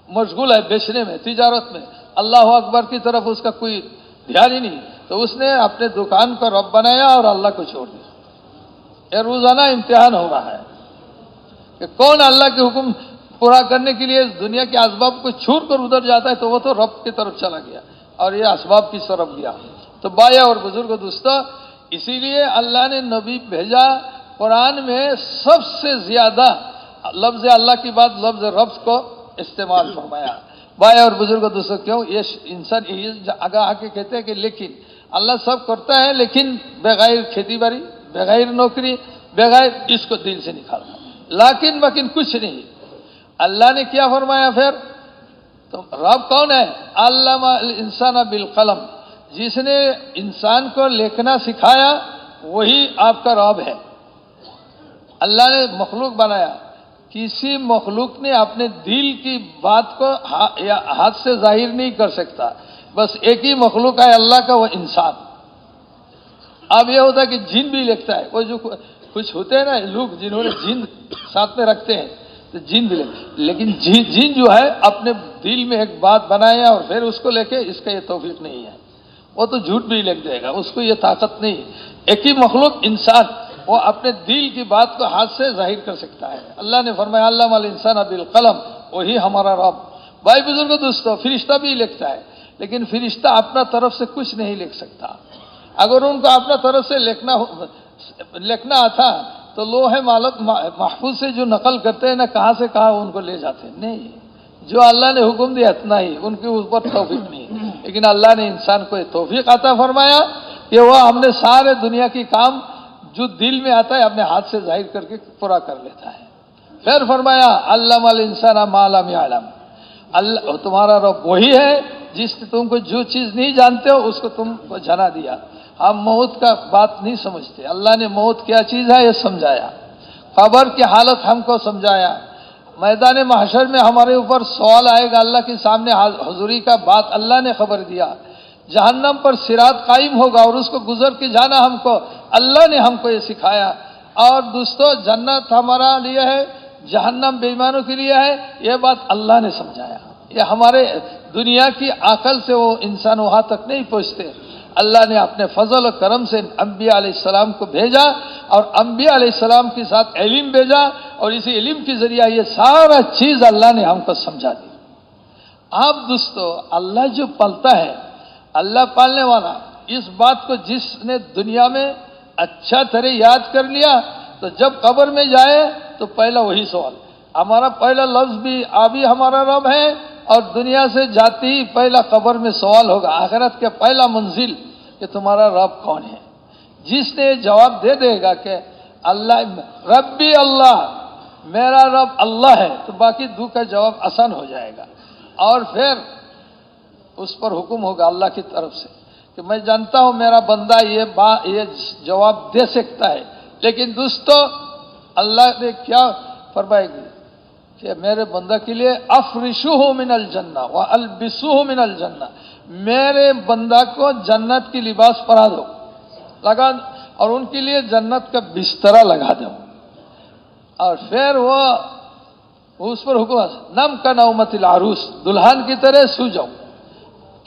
مشغول ہے بیچنے میں، تجارت میں، اللہ اکبر کی طرف اس کا کوئی دھیان ہی نہیں، تو اس نے اپنے دکان کو رب بنایا اور اللہ کو چھوڑ دیا۔ یہ روزانہ امتحان ہو رہا ہے کہ کون اللہ کے حکم پورا کرنے کے لیے دنیا کے اسباب کو چھوڑ کر ادھر جاتا ہے، تو وہ تو رب کی طرف چلا گیا اور یہ اسباب کی طرف گیا۔ تو بھائی اور بزرگ دوستو، اسی لیے اللہ نے نبی بھیجا، قرآن میں سب سے زیادہ لفظ اللہ کی بات لفظ رب کو استعمال فرمایا۔ بھائی اور بزرگ دوستو، کیوں یہ انسان آگے آ کے کہتے ہیں کہ لیکن اللہ سب کرتا ہے، لیکن بغیر کھیتی باڑی، بغیر نوکری، بغیر اس کو دل سے نکالنا، لیکن کچھ نہیں۔ اللہ نے کیا فرمایا پھر؟ تو رب کون ہے؟ علم الانسان بالقلم، جس نے انسان کو لکھنا سکھایا وہی آپ کا رب ہے۔ اللہ نے مخلوق بنایا، کسی مخلوق نے اپنے دل کی بات کو ہاتھ سے ظاہر نہیں کر سکتا، بس ایک ہی مخلوق ہے اللہ کا، وہ انسان۔ اب یہ ہوتا ہے کہ جن بھی لکھتا ہے، وہ جو کچھ ہوتے ہیں نا لوگ جنہوں نے جن ساتھ میں رکھتے ہیں، تو جن بھی لکھتے، لیکن جن جو ہے اپنے دل میں ایک بات بنایا اور پھر اس کو لکھے، اس کا یہ توفیق نہیں ہے، وہ تو جھوٹ بھی لکھ دے گا، اس کو یہ طاقت نہیں۔ ایک ہی مخلوق انسان، وہ اپنے دل کی بات کو ہاتھ سے ظاہر کر سکتا ہے۔ اللہ نے فرمایا علم الانسان بالقلم، وہی ہمارا رب۔ بھائی بزرگ دوستو، فرشتہ بھی لکھتا ہے، لیکن فرشتہ اپنا طرف سے کچھ نہیں لکھ سکتا۔ اگر ان کو اپنا طرف سے لکھنا آتا تو لوح محفوظ سے جو نقل کرتے ہیں نا، کہاں سے کہاں ان کو لے جاتے ہیں، نہیں، جو اللہ نے حکم دیا اتنا ہی، ان کے اوپر توفیق نہیں۔ لیکن اللہ نے انسان کو یہ توفیق عطا فرمایا کہ وہ ہم نے سارے دنیا کی کام جو دل میں آتا ہے اپنے ہاتھ سے ظاہر کر کے پورا کر لیتا ہے۔ پھر فرمایا علم الانسان ما لم یعلم، اللہ تمہارا رب وہی ہے جس نے تم کو جو چیز نہیں جانتے ہو اس کو تم کو جنا دیا۔ ہم موت کا بات نہیں سمجھتے، اللہ نے موت کیا چیز ہے یہ سمجھایا، قبر کی حالت ہم کو سمجھایا، میدان محشر میں ہمارے اوپر سوال آئے گا اللہ کے سامنے حضوری کا بات اللہ نے خبر دیا، جہنم پر صراط قائم ہوگا اور اس کو گزر کے جانا ہم کو اللہ نے ہم کو یہ سکھایا۔ اور دوستو جنت ہمارا لیے ہے، جہنم بے ایمانوں کے لیے ہے، یہ بات اللہ نے سمجھایا۔ یہ ہمارے دنیا کی عقل سے وہ انسان وہاں تک نہیں پہنچتے۔ اللہ نے اپنے فضل و کرم سے انبیاء علیہ السلام کو بھیجا اور انبیاء علیہ السلام کے ساتھ علم بھیجا، اور اسی علم کے ذریعہ یہ سارا چیز اللہ نے ہم کو سمجھا دی۔ آپ دوستو اللہ جو پالتا ہے، اللہ پالنے والا، اس بات کو جس نے دنیا میں اچھا طرح یاد کر لیا تو جب قبر میں جائے تو پہلا وہی سوال، ہمارا پہلا لفظ بھی آبی ہمارا رب ہے، اور دنیا سے جاتی ہی پہلا قبر میں سوال ہوگا، آخرت کے پہلا منزل کہ تمہارا رب کون ہے۔ جس نے جواب دے دے گا کہ اللہ ربی اللہ، میرا رب اللہ ہے، تو باقی دو کا جواب آسان ہو جائے گا، اور پھر اس پر حکم ہوگا اللہ کی طرف سے کہ میں جانتا ہوں میرا بندہ یہ جواب دے سکتا ہے، لیکن دوستو اللہ نے کیا فرمائے گی کہ میرے بندہ کے لیے افرشوہ من الجنہ والبسوہ من الجنہ، میرے بندہ کو جنت کی لباس پہنا دو، لگا، اور ان کے لیے جنت کا بسترا لگا دو، اور پھر وہ اس پر حکم نم کا نومت العروس، دلہن کی طرح سو جاؤ،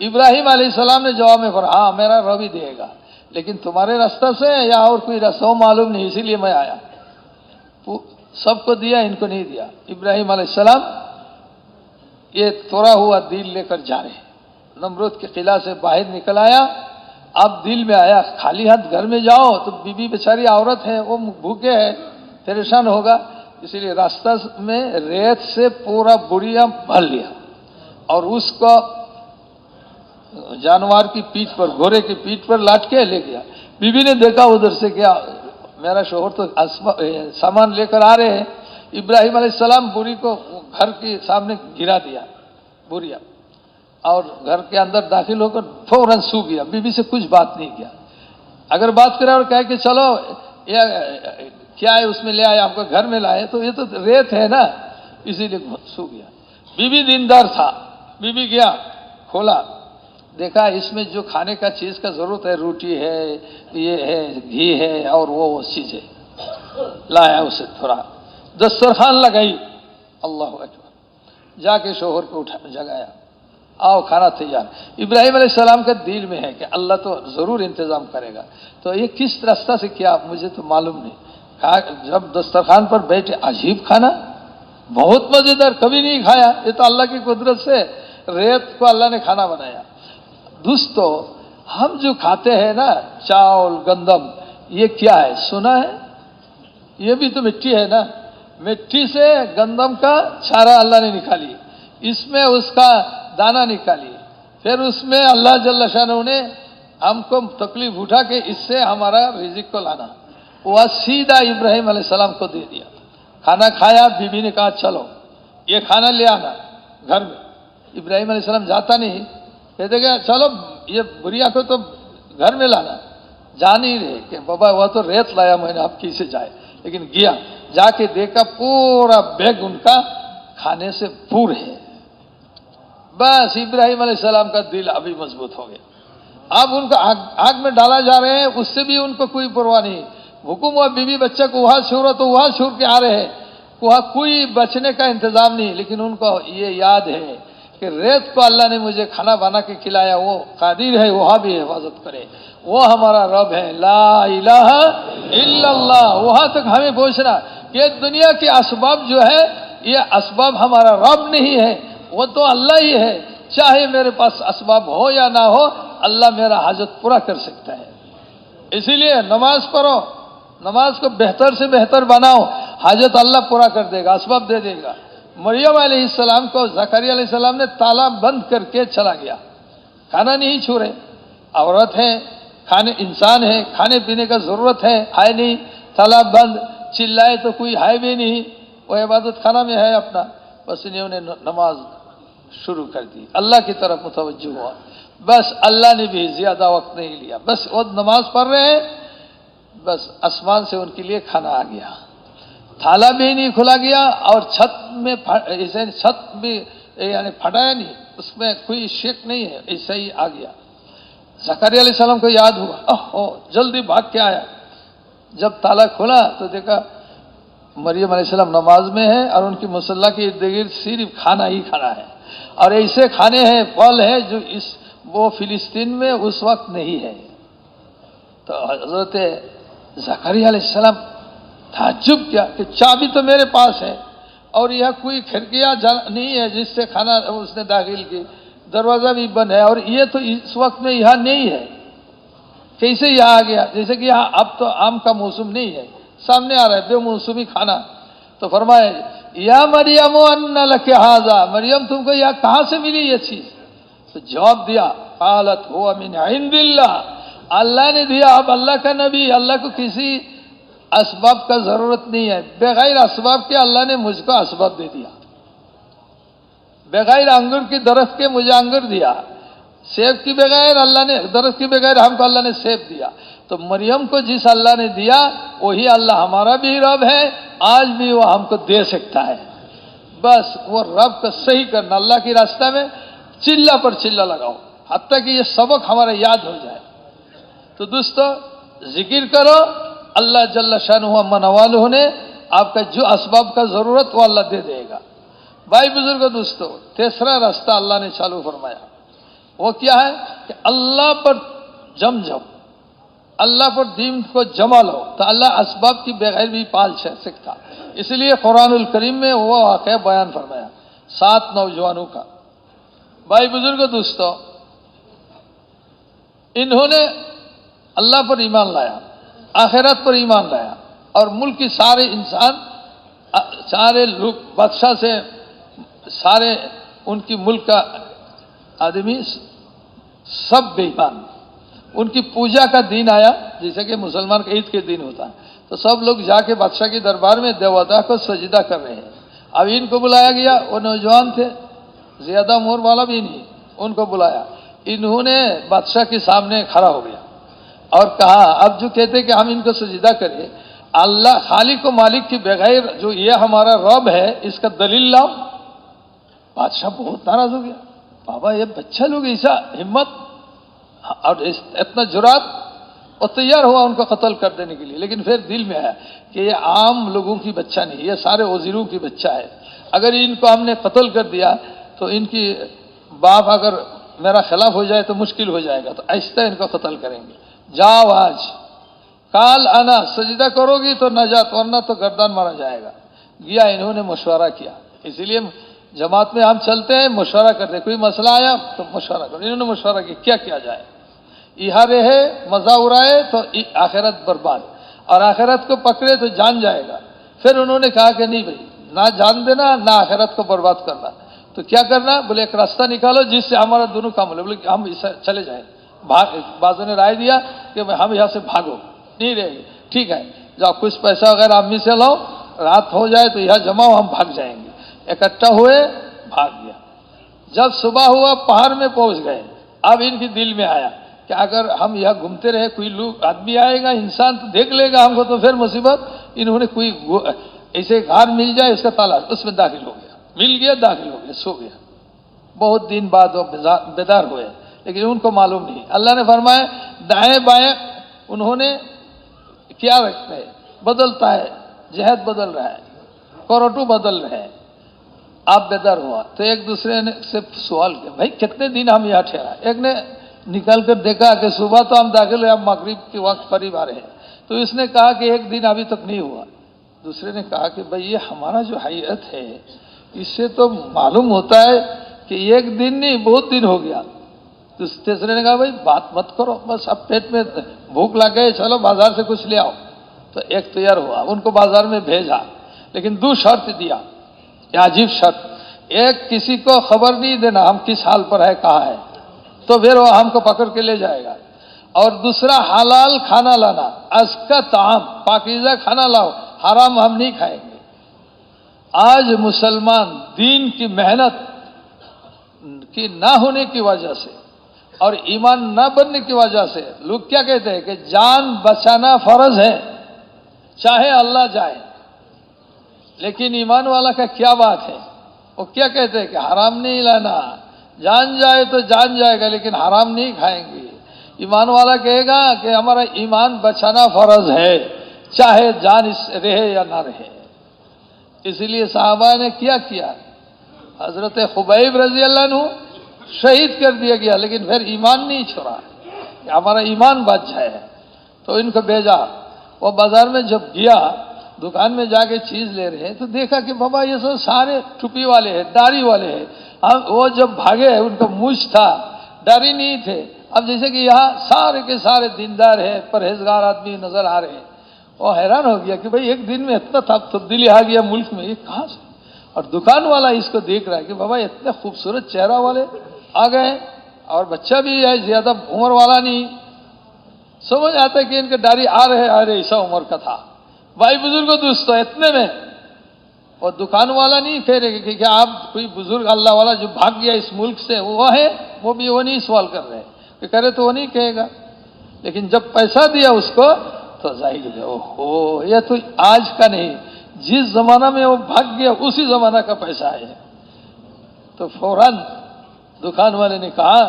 ابراہیم علیہ السلام نے جواب میں فرمایا ہاں میرا رب ہی دے گا، لیکن تمہارے راستہ سے یا اور کوئی راستہ معلوم نہیں، اسی لیے میں آیا۔ سب کو دیا، ان کو نہیں دیا۔ ابراہیم علیہ السلام یہ توڑا ہوا دل لے کر جا رہے ہیں، نمرود کے قلعہ سے باہر نکل آیا۔ اب دل میں آیا خالی ہاتھ گھر میں جاؤ تو بیوی بیچاری عورت ہے، وہ بھوکے ہے، پریشان ہوگا، اسی لیے راستہ میں ریت سے پورا بڑیا بھر لیا اور اس کو جانور کی پیٹھ پر، گھوڑے کی پیٹھ پر لاٹ کے لے گیا۔ بیوی نے دیکھا ادھر سے کیا میرا شوہر تو سامان لے کر آ رہے ہیں۔ ابراہیم علیہ السلام بوری کو گھر کے سامنے گرا دیا بوریا، اور گھر کے اندر داخل ہو کر فوراً سو گیا، بیوی سے کچھ بات نہیں کیا۔ اگر بات کرے اور کہے کہ چلو یہ کیا ہے اس میں لے آئے، آپ کو گھر میں لائے، تو یہ تو ریت ہے نا، اسی لیے سو گیا۔ بیوی دیندار تھا، بیوی گیا کھولا، دیکھا اس میں جو کھانے کا چیز کا ضرورت ہے، روٹی ہے، یہ ہے، گھی ہے، اور وہ چیز ہے، لایا اسے تھوڑا، دسترخوان لگائی، اللہ اکبر، جا کے شوہر کو اٹھا جگایا، آؤ کھانا تیار۔ ابراہیم علیہ السلام کا دل میں ہے کہ اللہ تو ضرور انتظام کرے گا، تو یہ کس راستہ سے کیا مجھے تو معلوم نہیں۔ جب دسترخوان پر بیٹھے، عجیب کھانا، بہت مزیدار، کبھی نہیں کھایا، یہ تو اللہ کی قدرت سے ریت کو اللہ نے کھانا بنایا۔ دوستو ہم جو کھاتے ہیں نا چاول گندم، یہ کیا ہے سنا ہے؟ یہ بھی تو مٹی ہے نا، مٹی سے گندم کا چارہ اللہ نے نکالی، اس میں اس کا دانہ نکالی، پھر اس میں اللہ جل شانہ نے ہم کو تکلیف اٹھا کے اس سے ہمارا رزق کو لانا، وہ سیدھا ابراہیم علیہ السلام کو دے دیا۔ کھانا کھایا، بیوی نے کہا چلو یہ کھانا لے آنا گھر میں۔ ابراہیم علیہ السلام جاتا نہیں، کہتے کہ چلو یہ بڑیا کو تو گھر میں لانا، جا نہیں رہے کہ بابا وہ تو ریت لایا میں نے، اب کیسے جائے، لیکن گیا، جا کے دیکھا پورا بیگ ان کا کھانے سے پور ہے۔ بس ابراہیم علیہ السلام کا دل ابھی مضبوط ہو گیا، اب ان کو آگ میں ڈالا جا رہے ہیں، اس سے بھی ان کو کوئی پرواہ نہیں، حکم ہوا بیوی بچہ کو وہاں چھوڑو تو وہاں چھوڑ کے آ رہے ہیں، وہاں کوئی بچنے کا انتظام نہیں، لیکن ان کو یہ یاد ہے کہ ریت کو اللہ نے مجھے کھانا بنا کے کھلایا، وہ قادر ہے وہاں بھی حفاظت کرے، وہ ہمارا رب ہے، لا الہ الا اللہ۔ وہاں تک ہمیں پہنچنا کہ دنیا کے اسباب جو ہے یہ اسباب ہمارا رب نہیں ہے، وہ تو اللہ ہی ہے، چاہے میرے پاس اسباب ہو یا نہ ہو، اللہ میرا حاجت پورا کر سکتا ہے۔ اسی لیے نماز پڑھو، نماز کو بہتر سے بہتر بناؤ، حاجت اللہ پورا کر دے گا، اسباب دے دے گا۔ مریم علیہ السلام کو زکریا علیہ السلام نے تالا بند کر کے چلا گیا، کھانا نہیں چھوڑے، عورت ہے، کھانے انسان ہے، کھانے پینے کا ضرورت ہے نہیں، تالا بند، چلائے تو کوئی ہے بھی نہیں، وہ عبادت خانہ میں ہے اپنا، بس انہوں نے نماز شروع کر دی، اللہ کی طرف متوجہ ہوا، بس اللہ نے بھی زیادہ وقت نہیں لیا، بس وہ نماز پڑھ رہے ہیں، بس آسمان سے ان کے لیے کھانا آ گیا، تھالا بھی نہیں کھلا گیا، اور چھت میں چھت بھی یعنی پھٹایا نہیں، اس میں کوئی شک نہیں ہے، ایسا ہی آ گیا۔ زکریا علیہ السلام کو یاد ہوا، جلدی بھاگ کے آیا، جب تالا کھلا تو دیکھا مریم علیہ السلام نماز میں ہے، اور ان کی مصلی کے ارد گرد صرف کھانا ہی کھانا ہے، اور ایسے کھانے ہیں، پھل ہے جو وہ فلسطین میں اس وقت نہیں ہے۔ تو حضرت زکریا علیہ السلام تعجب کیا کہ چابی تو میرے پاس ہے، اور یہاں کوئی کھڑکیاں نہیں ہے جس سے کھانا اس نے داخل کی، دروازہ بھی بند ہے، اور یہ تو اس وقت میں یہاں نہیں ہے، کیسے یہاں آ گیا؟ جیسے کہ یہاں اب تو آم کا موسم نہیں ہے، سامنے آ رہا ہے بے موسمی کھانا۔ تو فرمایا یا مریم ان لک ھذا، مریم تم کو یہ کہاں سے ملی یہ چیز؟ تو جواب دیا قالت هو من عند اللہ، اللہ نے دیا، اب اللہ کا نبی، اللہ کو کسی اسباب کا ضرورت نہیں ہے، بغیر اسباب کے اللہ نے مجھ کو اسباب دے دیا، بغیر انگور کی درخت کے مجھے انگور دیا، سیب کی بغیر اللہ نے درخت کی بغیر ہم کو اللہ نے سیب دیا، تو مریم کو جس اللہ نے دیا وہی اللہ ہمارا بھی رب ہے، آج بھی وہ ہم کو دے سکتا ہے، بس وہ رب کو صحیح کرنا، اللہ کے راستہ میں چلہ پر چلہ لگاؤ، حتیٰ کہ یہ سبق ہمارے یاد ہو جائے۔ تو دوستو ذکر کرو، اللہ جل شانہ من والہ نے آپ کا جو اسباب کا ضرورت وہ اللہ دے دے گا۔ بھائی بزرگ دوستو، تیسرا راستہ اللہ نے چالو فرمایا، وہ کیا ہے کہ اللہ پر جم جاؤ، اللہ پر دین کو جما لو، تو اللہ اسباب کی بغیر بھی پال سکتا۔ اس لیے قرآن الکریم میں وہ واقعہ بیان فرمایا 7 نوجوانوں کا۔ بھائی بزرگ دوستو، انہوں نے اللہ پر ایمان لایا، آخرت پر ایمان لایا، اور ملک کے سارے انسان، سارے لوگ، بادشاہ سے سارے ان کی ملک کا آدمی سب بے ایمان۔ ان کی پوجا کا دن آیا، جیسے کہ مسلمان کا عید کے دن ہوتا ہے، تو سب لوگ جا کے بادشاہ کے دربار میں دیوتا کو سجدہ کر رہے ہیں۔ اب ان کو بلایا گیا، وہ نوجوان تھے، زیادہ عمر والا بھی نہیں، ان کو بلایا۔ انہوں نے بادشاہ کے سامنے کھڑا ہو گیا اور کہا، اب جو کہتے کہ ہم ان کو سجدہ کریں، اللہ خالق و مالک کے بغیر جو یہ ہمارا رب ہے، اس کا دلیل لاؤ۔ بادشاہ بہت ناراض ہو گیا، بابا یہ بچہ لوگ ایسا ہمت اور اتنا جرات، اور تیار ہوا ان کو قتل کر دینے کے لیے۔ لیکن پھر دل میں آیا کہ یہ عام لوگوں کی بچہ نہیں، یہ سارے وزیروں کی بچہ ہے، اگر ان کو ہم نے قتل کر دیا تو ان کی باپ اگر میرا خلاف ہو جائے تو مشکل ہو جائے گا، تو آہستہ ان کو قتل کریں گے۔ جاؤ آج، کال آنا، سجدہ کرو گی تو نجات، ورنہ تو گردان مارا جائے گا۔ گیا، انہوں نے مشورہ کیا۔ اسی لیے جماعت میں ہم چلتے ہیں، مشورہ کرتے ہیں، کوئی مسئلہ آیا تو مشورہ کرو۔ انہوں نے مشورہ کیا، کیا کیا جائے، یہاں رہے مزہ اڑائے تو آخرت برباد، اور آخرت کو پکڑے تو جان جائے گا۔ پھر انہوں نے کہا کہ نہیں بھائی، نہ جان دینا نہ آخرت کو برباد کرنا، تو کیا کرنا؟ بولے ایک راستہ نکالو جس سے ہمارا دونوں کام ہو۔ بولے کہ ہم چلے جائیں، بعضوں نے رائے دیا کہ ہم یہاں سے بھاگو، نہیں رہے گی، ٹھیک ہے جاؤ، کچھ پیسہ وغیرہ امی سے لاؤ، رات ہو جائے تو یہاں جمع ہو، ہم بھاگ جائیں گے۔ اکٹھا ہوئے، بھاگ گیا۔ جب صبح ہوا پہاڑ میں پہنچ گئے، اب ان کے دل میں آیا کہ اگر ہم یہاں گھومتے رہے، کوئی لوگ آدمی آئے گا، انسان تو دیکھ لے گا ہم کو، تو پھر مصیبت۔ انہوں نے کوئی ایسے گھر مل جائے اس کا تالا، اس میں داخل ہو گیا، مل گیا، داخل ہو گیا، سو گیا۔ بہت دن بعد وہ بیدار ہوئے، لیکن ان کو معلوم نہیں۔ اللہ نے فرمایا دائیں بائیں انہوں نے کیا رکھتے ہیں، بدلتا ہے، جہت بدل رہا ہے، کروٹو بدل رہے ہیں۔ آپ بیدار ہوا تو ایک دوسرے نے سے سوال کیا، بھائی کتنے دن ہم یہاں ٹھہرا؟ ایک نے نکل کر دیکھا کہ صبح تو ہم داخل ہوئے، اب مغرب کے وقت قریب آ رہے ہیں، تو اس نے کہا کہ ایک دن ابھی تک نہیں ہوا۔ دوسرے نے کہا کہ بھائی یہ ہمارا جو حیت ہے، اس سے تو معلوم ہوتا ہے کہ ایک دن نہیں، بہت دن ہو گیا۔ تیسرے نے کہا بھائی بات مت کرو، بس اب پیٹ میں بھوک لگ گئی، چلو بازار سے کچھ لے آؤ۔ تو ایک تیار ہوا، ان کو بازار میں بھیجا، لیکن 2 شرط دیا، یہ عجیب شرط۔ ایک، کسی کو خبر نہیں دینا ہم کس حال پر ہے، کہاں ہے، تو پھر وہ ہم کو پکڑ کے لے جائے گا۔ اور دوسرا، حلال کھانا لانا، ازکا طعام، پاکیزہ کھانا لاؤ، حرام ہم نہیں کھائیں گے۔ آج مسلمان دین کی محنت کی نہ ہونے کی وجہ سے اور ایمان نہ بننے کی وجہ سے لوگ کیا کہتے ہیں کہ جان بچانا فرض ہے، چاہے اللہ جائے۔ لیکن ایمان والا کا کیا بات ہے، وہ کیا کہتے ہیں کہ حرام نہیں لانا، جان جائے تو جان جائے گا لیکن حرام نہیں کھائیں گے۔ ایمان والا کہے گا کہ ہمارا ایمان بچانا فرض ہے، چاہے جان اس رہے یا نہ رہے۔ اسی لیے صحابہ نے کیا کیا، حضرت خبیب رضی اللہ عنہ شہید کر دیا گیا، لیکن پھر ایمان نہیں چھوڑا کہ ہمارا ایمان بچ جائے، تو ان کو بھیجا۔ وہ بازار میں جب گیا، دکان میں جا کے چیز لے رہے ہیں، تو دیکھا کہ بابا یہ سب سارے ٹوپی والے ہیں، داڑھی والے ہیں۔ وہ جب بھاگے ان کا مونچھ تھا، داڑھی نہیں تھے۔ اب جیسے کہ یہاں سارے کے سارے دیندار ہیں، پرہیزگار آدمی نظر آ رہے ہیں۔ وہ حیران ہو گیا کہ بھئی ایک دن میں اتنا تبدیلی آ گیا ملک میں، یہ کہاں سے؟ اور دکان والا اس کو دیکھ رہا ہے کہ بابا اتنے خوبصورت چہرہ والے آ گئے، اور بچہ بھی ہے، زیادہ عمر والا نہیں۔ سمجھ آتا ہے کہ ان کے داڑھی آ رہے ایسا عمر کا تھا۔ بھائی بزرگوں دوستو، اتنے میں اور دکان والا نہیں کہہ رہے کہ کیا آپ کوئی بزرگ اللہ والا جو بھاگ گیا اس ملک سے وہ ہے، وہ بھی وہ نہیں سوال کر رہے کہ کرے تو وہ نہیں کہے گا، لیکن جب پیسہ دیا اس کو تو ظاہر ہے اوہو یہ تو آج کا نہیں، جس زمانہ میں وہ بھاگ گیا اسی زمانہ کا پیسہ ہے۔ تو فوراً دکان والے نے کہا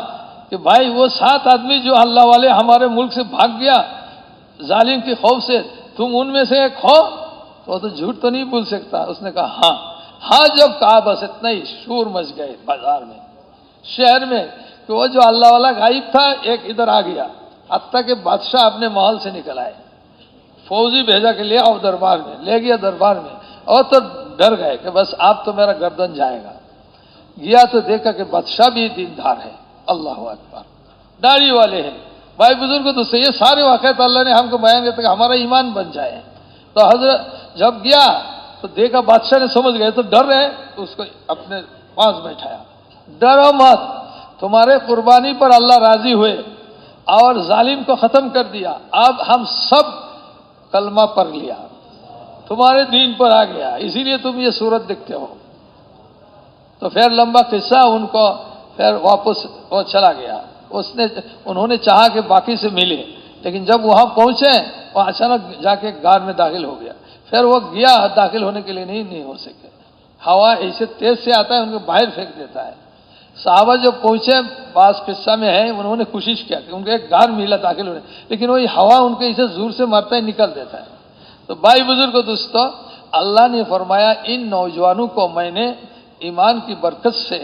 کہ بھائی وہ 7 آدمی جو اللہ والے ہمارے ملک سے بھاگ گیا ظالم کے خوف سے، تم ان میں سے ایک ہو؟ تو جھوٹ تو نہیں بول سکتا۔ اس نے کہا ہاں۔ ہاں جب کہا بس اتنا ہی شور مچ گئے بازار میں، شہر میں، کہ وہ جو اللہ والا غائب تھا ایک ادھر آ گیا، حتیٰ کہ بادشاہ اپنے محل سے نکل آئے، فوجی بھیجا کہ لے آؤ دربار میں، لے گیا دربار میں، اور تو ڈر گئے کہ بس آپ تو میرا گردن جائے گا۔ گیا تو دیکھا کہ بادشاہ بھی دیندار ہے، اللہ اکبر، داڑھی والے ہیں۔ بھائی بزرگ تو یہ سارے واقعات اللہ نے ہم کو بیان کیا کہ ہمارا ایمان بن جائے۔ تو حضرت جب گیا تو دیکھا بادشاہ نے سمجھ گئے تو ڈر رہے، تو اس کو اپنے پاس بیٹھایا، ڈرو مت، تمہارے قربانی پر اللہ راضی ہوئے اور ظالم کو ختم کر دیا، اب ہم سب کلمہ پڑھ لیا، تمہارے دین پر آ گیا، اسی لیے تم یہ صورت دیکھتے ہو۔ تو پھر لمبا قصہ، ان کو پھر واپس وہ چلا گیا۔ انہوں نے چاہا کہ باقی سے ملے، لیکن جب وہاں پہنچے وہ اچانک جا کے غار میں داخل ہو گیا۔ پھر وہ گیا، داخل ہونے کے لیے نہیں ہو سکے، ہوا ایسے تیز سے آتا ہے ان کو باہر پھینک دیتا ہے۔ صحابہ جب پہنچے، بعض قصہ میں ہے انہوں نے کوشش کیا کہ ان کو ایک غار ملا داخل ہونے، لیکن وہی ہوا ان کو اسے زور سے مارتا ہے، نکل دیتا ہے۔ تو بھائی بزرگ دوستو، اللہ نے فرمایا ان نوجوانوں کو میں نے ایمان کی برکت سے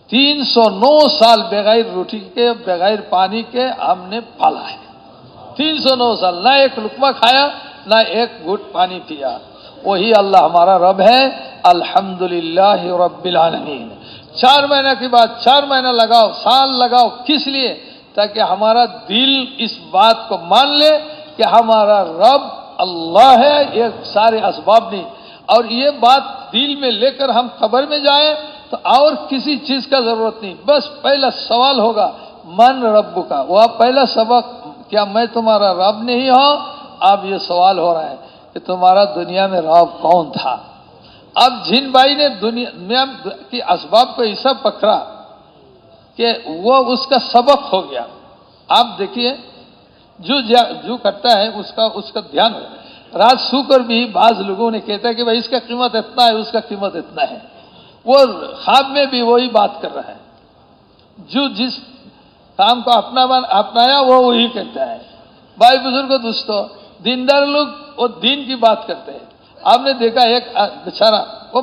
309 سال بغیر روٹی کے، بغیر پانی کے ہم نے پالا ہے۔ 309 سال نہ ایک لقمہ کھایا، نہ ایک گھٹ پانی پیا۔ وہی اللہ ہمارا رب ہے، الحمدللہ رب العالمین۔ 4 مہینہ کے بعد 4 مہینہ لگاؤ، سال لگاؤ، کس لیے؟ تاکہ ہمارا دل اس بات کو مان لے کہ ہمارا رب اللہ ہے، یہ سارے اسباب نہیں۔ اور یہ بات دل میں لے کر ہم قبر میں جائیں تو اور کسی چیز کا ضرورت نہیں، بس پہلا سوال ہوگا من رب کا، وہ پہلا سبق، کیا میں تمہارا رب نہیں ہوں؟ اب یہ سوال ہو رہا ہے کہ تمہارا دنیا میں رب کون تھا؟ اب جن بھائی نے دنیا کی اسباب کو ایسا پکڑا کہ وہ اس کا سبق ہو گیا۔ آپ دیکھیے جو کرتا ہے اس کا دھیان ہو، رات سو کر بھی بعض لوگوں نے کہتا ہے کہ بھائی اس کا قیمت اتنا ہے، اس کا قیمت اتنا ہے، وہ خواب میں بھی وہی بات کر رہا ہے، جو جس کام کو اپنایا وہ وہی کہتا ہے۔ بھائی بزرگ دوستو، دیندار لوگ وہ دین کی بات کرتے ہیں۔ آپ نے دیکھا ایک بیچارہ، وہ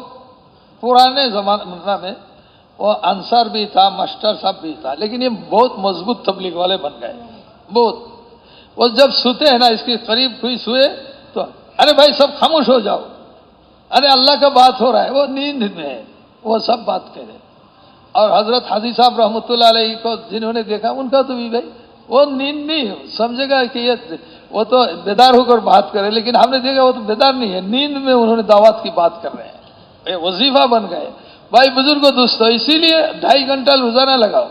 پرانے زمانہ میں وہ انصار بھی تھا، ماسٹر صاحب بھی تھا، لیکن یہ بہت مضبوط تبلیغ والے بن گئے، بہت۔ وہ جب سوتے ہیں نا، اس کے قریب کوئی سوئے تو ارے بھائی سب خاموش ہو جاؤ، ارے اللہ کا بات ہو رہا ہے، وہ نیند میں ہے، وہ سب بات کرے۔ اور حضرت حاجی صاحب رحمۃ اللہ علیہ کو جنہوں نے دیکھا، ان کا تو بھی بھائی وہ نیند نہیں سمجھے گا کہ یہ وہ تو بیدار ہو کر بات کرے، لیکن ہم نے دیکھا وہ تو بیدار نہیں ہے، نیند میں انہوں نے دعوت کی بات کر رہے ہیں، یہ وظیفہ بن گئے۔ بھائی بزرگوں دوستو، اسی لیے 2.5 گھنٹہ روزانہ لگاؤ،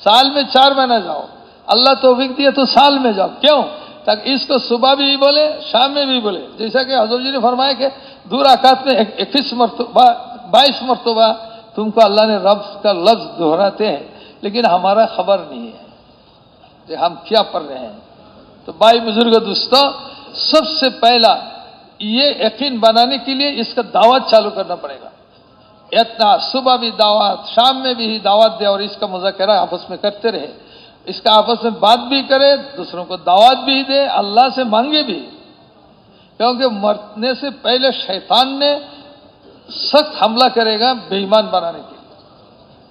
سال میں 4 مہینہ جاؤ، اللہ توفیق دیے تو سال میں جاؤ، کیوں؟ تاکہ اس کو صبح بھی بولے، شام میں بھی بولے، جیسا کہ حضور جی نے فرمایا کہ 2 رکعت میں 21 مرتبہ 22 مرتبہ تم کو اللہ نے رب کا لفظ دہراتے ہیں، لیکن ہمارا خبر نہیں ہے کہ ہم کیا پڑھ رہے ہیں۔ تو بھائی بزرگ دوستو، سب سے پہلا یہ یقین بنانے کے لیے اس کا دعوت چالو کرنا پڑے گا۔ اتنا صبح بھی دعوت، شام میں بھی دعوت دے، اور اس کا مذاکرہ آپس میں کرتے رہے، اس کا آپس میں بات بھی کرے، دوسروں کو دعوت بھی دے، اللہ سے مانگے بھی، کیونکہ مرنے سے پہلے شیطان نے سخت حملہ کرے گا بے ایمان بنانے کے لیے۔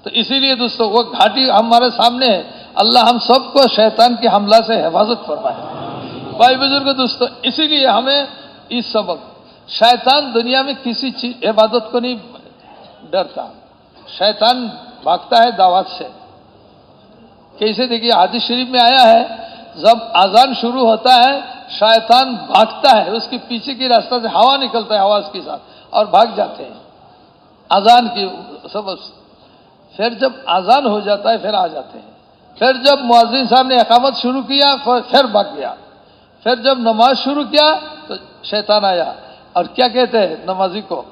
تو اسی لیے دوستو وہ گھاٹی ہمارے سامنے ہے، اللہ ہم سب کو شیطان کی حملہ سے حفاظت فرمائے۔ بھائی بزرگ دوستو، اسی لیے ہمیں اس سبق، شیطان دنیا میں کسی چیز عبادت کو نہیں ڈرتا، شیطان بھاگتا ہے دعوت سے۔ کیسے دیکھیے حدیث شریف میں آیا ہے، جب اذان شروع ہوتا ہے شیطان بھاگتا ہے، اس کے پیچھے کی راستہ سے ہوا نکلتا ہے آواز کے ساتھ، اور بھاگ جاتے ہیں اذان کی سبب سے۔ پھر جب اذان ہو جاتا ہے پھر آ جاتے ہیں، پھر جب مؤذن صاحب نے اقامت شروع کیا پھر بھاگ گیا، پھر جب نماز شروع کیا تو شیطان آیا، اور کیا کہتے ہیں نمازی کو،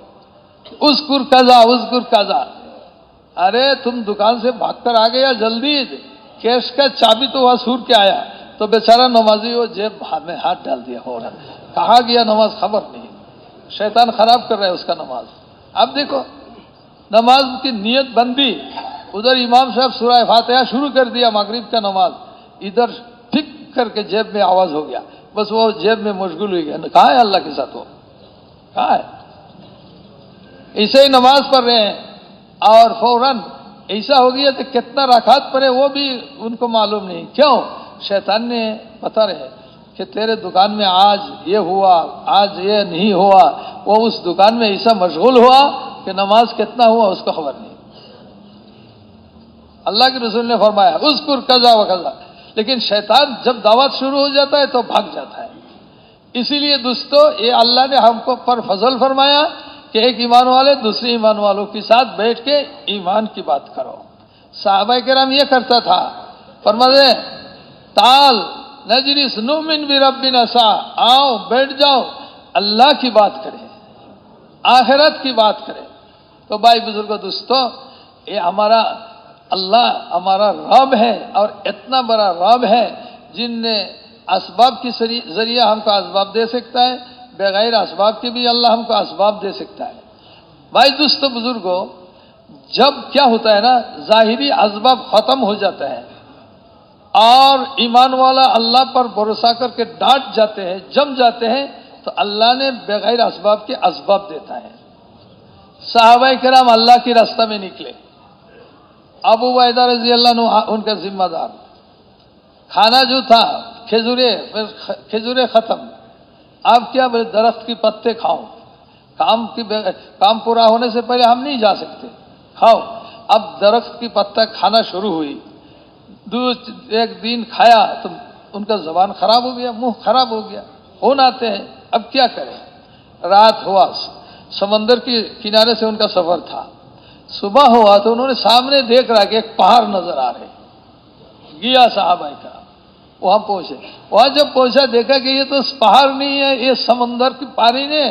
اذکر قضا اذکر قضا، ارے تم دکان سے بھاگ کر آ گیا، جلدی کیش کا چابی تو وہاں سور کے آیا، تو بیچارہ نمازی وہ جیب میں ہاتھ ڈال دیا، ہو رہا کہاں گیا نماز خبر نہیں، شیطان خراب کر رہا ہے اس کا نماز۔ اب دیکھو نماز کی نیت بندی، ادھر امام صاحب سورہ فاتحہ شروع کر دیا مغرب کا نماز، ادھر ٹھک کر کے جیب میں آواز ہو گیا، بس وہ جیب میں مشغول ہوئی گیا، کہاں ہے اللہ کے ساتھ، وہ کہاں ہے؟ اسے ہی نماز پڑھ رہے ہیں اور فوراً ایسا ہو گیا کہ کتنا رکعت پڑے وہ بھی ان کو معلوم نہیں. کیوں؟ شیطان نے بتا رہے کہ تیرے دکان میں آج یہ ہوا، آج یہ نہیں ہوا. وہ اس دکان میں ایسا مشغول ہوا کہ نماز کتنا ہوا اس کو خبر نہیں. اللہ کے رسول نے فرمایا اذکر کذا و کذا، لیکن شیطان جب دعوت شروع ہو جاتا ہے تو بھاگ جاتا ہے. اسی لیے دوستو یہ اللہ نے ہم کو پر فضل فرمایا کہ ایک ایمان والے دوسرے ایمان والوں کے ساتھ بیٹھ کے ایمان کی بات کرو. صحابہ کرام یہ کرتا تھا، فرماتے تعال نجلس نؤمن بربنا سا، آؤ بیٹھ جاؤ اللہ کی بات کریں، آخرت کی بات کریں. تو بھائی بزرگوں دوستو، یہ ہمارا اللہ ہمارا رب ہے، اور اتنا بڑا رب ہے جن نے اسباب کے ذریعے ہم کو اسباب دے سکتا ہے، بغیر اسباب کے بھی اللہ ہم کو اسباب دے سکتا ہے. بھائی دوستو بزرگوں، جب کیا ہوتا ہے نا، ظاہری اسباب ختم ہو جاتا ہے اور ایمان والا اللہ پر بھروسہ کر کے ڈٹ جاتے ہیں، جم جاتے ہیں، تو اللہ نے بغیر اسباب کے اسباب دیتا ہے. صحابہ کرام اللہ کے راستہ میں نکلے. ابو عبیدہ رضی اللہ عنہ ان کا ذمہ دار. کھانا جو تھا کھجورے ختم. اب کیا بولے، درخت کے پتے کھاؤ، کام پورا ہونے سے پہلے ہم نہیں جا سکتے، کھاؤ. اب درخت کی پتہ کھانا شروع ہوئی. ایک دن کھایا تو ان کا زبان خراب ہو گیا، منہ خراب ہو گیا، خون آتے ہیں. اب کیا کریں؟ رات ہوا، سمندر کے کنارے سے ان کا سفر تھا. صبح ہوا تو انہوں نے سامنے دیکھ رہا کہ ایک پہاڑ نظر آ رہے. گیا صحابہ کا، وہاں پہنچے. وہاں جب پہنچا دیکھا کہ یہ تو پہاڑ نہیں ہے، یہ سمندر کی پانی نے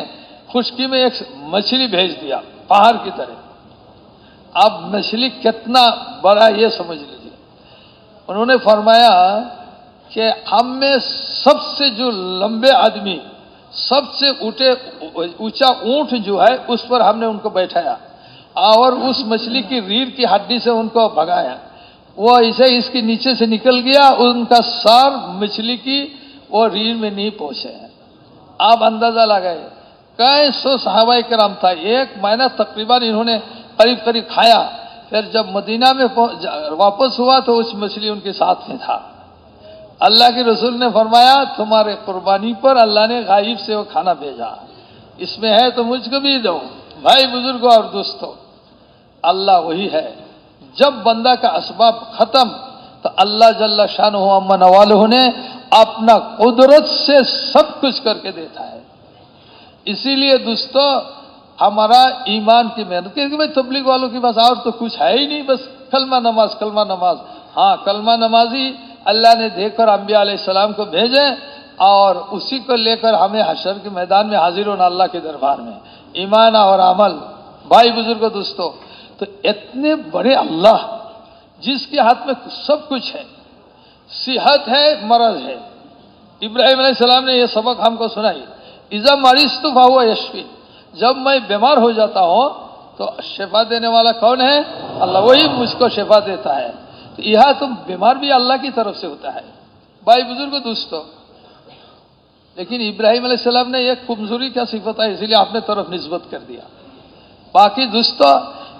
خشکی میں ایک مچھلی بھیج دیا پہاڑ کی طرح. اب مچھلی کتنا بڑا یہ سمجھ لیجیے. انہوں نے فرمایا کہ ہم میں سب سے جو لمبے آدمی، سب سے اونچا اونٹ جو ہے اس پر ہم نے ان کو بیٹھایا اور اس مچھلی کی ریڑھ کی ہڈی سے ان کو بھگایا. وہ ایسے اس کے نیچے سے نکل گیا، ان کا سر مچھلی کی وہ ریڑھ میں نہیں پہنچے. آپ اندازہ لگائے کئی سو صحابہ کرام تھا. 1 مہینہ تقریباً انہوں نے قریب قریب کھایا. پھر جب مدینہ میں واپس ہوا تو اس مچھلی ان کے ساتھ میں تھا. اللہ کے رسول نے فرمایا تمہارے قربانی پر اللہ نے غائب سے وہ کھانا بھیجا، اس میں ہے تو مجھ کو بھی دو. بھائی بزرگوں اور دوستوں، اللہ وہی ہے، جب بندہ کا اسباب ختم تو اللہ جل شانہ عما نوالہ نے اپنا قدرت سے سب کچھ کر کے دیتا ہے. اسی لیے دوستو ہمارا ایمان کی محنت، کیونکہ بھائی تبلیغ والوں کے پاس اور تو کچھ ہے ہی نہیں، بس کلمہ نماز کلمہ نماز. ہاں کلمہ نمازی اللہ نے دیکھ کر انبیاء علیہ السلام کو بھیجے اور اسی کو لے کر ہمیں حشر کے میدان میں حاضر ہونا اللہ کے دربار میں. ایمان اور عمل. بھائی بزرگوں دوستو، تو اتنے بڑے اللہ جس کے ہاتھ میں سب کچھ ہے، صحت ہے، مرض ہے. ابراہیم علیہ السلام نے یہ سبق ہم کو سنائی، اذا مرضت فہو یشفین. جب میں بیمار ہو جاتا ہوں تو شفا دینے والا کون ہے؟ اللہ. وہی مجھ کو شفا دیتا ہے. تو یہاں تو بیمار بھی اللہ کی طرف سے ہوتا ہے. بھائی بزرگوں دوستو، لیکن ابراہیم علیہ السلام نے ایک کمزوری کا صفت ہے، اسی لیے آپ نے طرف نسبت کر دیا. باقی دوستو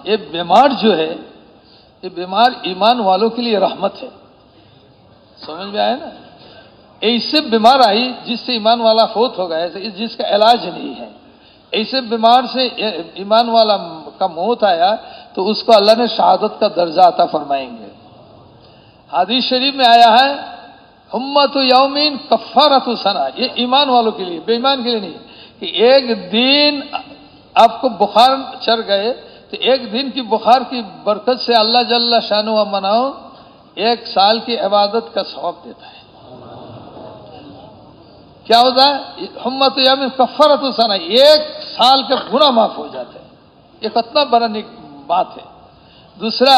یہ بیمار جو ہے، یہ بیمار ایمان والوں کے لیے رحمت ہے. سمجھ میں آیا نا؟ ایسے بیمار آئی جس سے ایمان والا فوت ہو گیا، جس کا علاج نہیں ہے، ایسے بیمار سے ایمان والا کا موت آیا تو اس کو اللہ نے شہادت کا درجہ عطا فرمائیں گے. حدیث شریف میں آیا ہے ہمت یومین کفارۃ سنہ. یہ ایمان والوں کے لیے، بے ایمان کے لیے نہیں. کہ ایک دن آپ کو بخار چڑھ گئے تو ایک دن کی بخار کی برکت سے اللہ جل شانہ و مناؤ 1 سال کی عبادت کا ثواب دیتا ہے. کیا ہوتا ہے؟ ہمت یومین کفارۃ سنہ، 1 سال کا گناہ معاف ہو جاتا ہے. یہ کتنا بڑا نیک بات ہے. دوسرا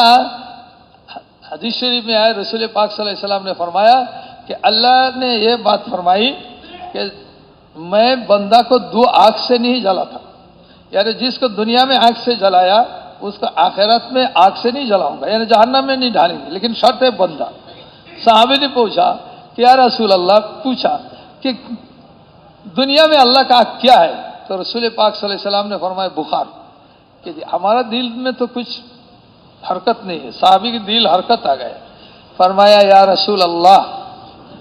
حدیث شریف میں آئے، رسول پاک صلی اللہ علیہ وسلم نے فرمایا کہ اللہ نے یہ بات فرمائی کہ میں بندہ کو 2 آگ سے نہیں جلاتا. یعنی جس کو دنیا میں آگ سے جلایا اس کو آخرت میں آگ سے نہیں جلاؤں گا، یعنی جہنم میں نہیں ڈالیں گے، لیکن شرط ہے بندہ. صحابی نے پوچھا کہ یا رسول اللہ، پوچھا کہ دنیا میں اللہ کا آگ کیا ہے؟ تو رسول پاک صلی اللہ علیہ وسلم نے فرمایا بخار. کہ ہمارا دل میں تو کچھ حرکت نہیں ہے. صحابی کی دل حرکت آ گئے. فرمایا یا رسول اللہ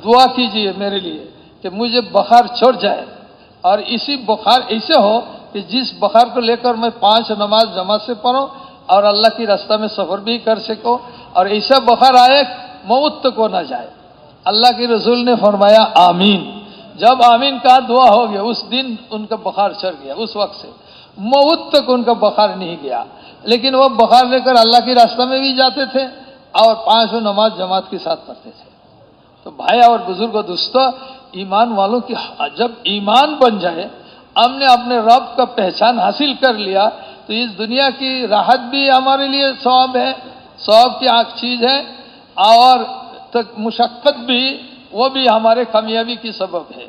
دعا کیجئے میرے لیے کہ مجھے بخار چھوڑ جائے اور اسی بخار ایسے ہو کہ جس بخار کو لے کر میں 5 نماز جماعت سے پڑھوں اور اللہ کی راستہ میں سفر بھی کر سکوں اور ایسا بخار آئے موت تک کو نہ جائے. اللہ کے رسول نے فرمایا آمین. جب آمین کہا دعا ہو گیا. اس دن ان کا بخار چڑھ گیا. اس وقت سے موت تک ان کا بخار نہیں گیا. لیکن وہ بخار لے کر اللہ کے راستہ میں بھی جاتے تھے اور 5 نماز جماعت کے ساتھ پڑھتے تھے. تو بھائی اور بزرگ و دوستو، ایمان والوں کی جب ایمان بن جائے، ہم نے اپنے رب کا پہچان حاصل کر لیا، تو اس دنیا کی راحت بھی ہمارے لیے ثواب ہے، ثواب کی چیز ہے، اور مشقت بھی وہ بھی ہمارے کامیابی کی سبب ہے.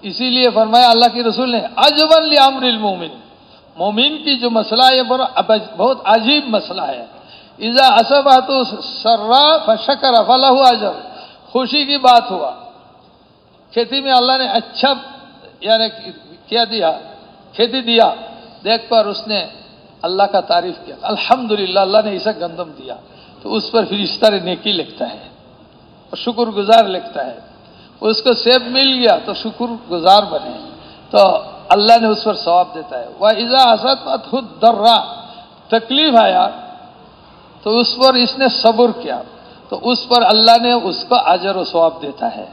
اسی لیے فرمایا اللہ کے رسول نے عجبا لامر المومن، مومن کی جو مسئلہ ہے یہ بہت عجیب مسئلہ ہے. اذا اصابہ سرا فشکر فلہ اجر، خوشی کی بات ہوا، کھیتی میں اللہ نے اچھا یعنی کیا دیا، کھیتی دیا، دیکھ کر اس نے اللہ کا تعریف کیا، الحمدللہ اللہ نے ایسا گندم دیا، تو اس پر فرشتہ نیکی لکھتا ہے اور شکر گزار لکھتا ہے. اس کو سیب مل گیا تو شکر گزار بنے تو اللہ نے اس پر ثواب دیتا ہے. وَإِذَا أَصَابَتْهُ الضَّرَّاءُ، تکلیف آیا تو اس پر اس نے صبر کیا تو اس پر اللہ نے اس کو اجر و ثواب دیتا ہے.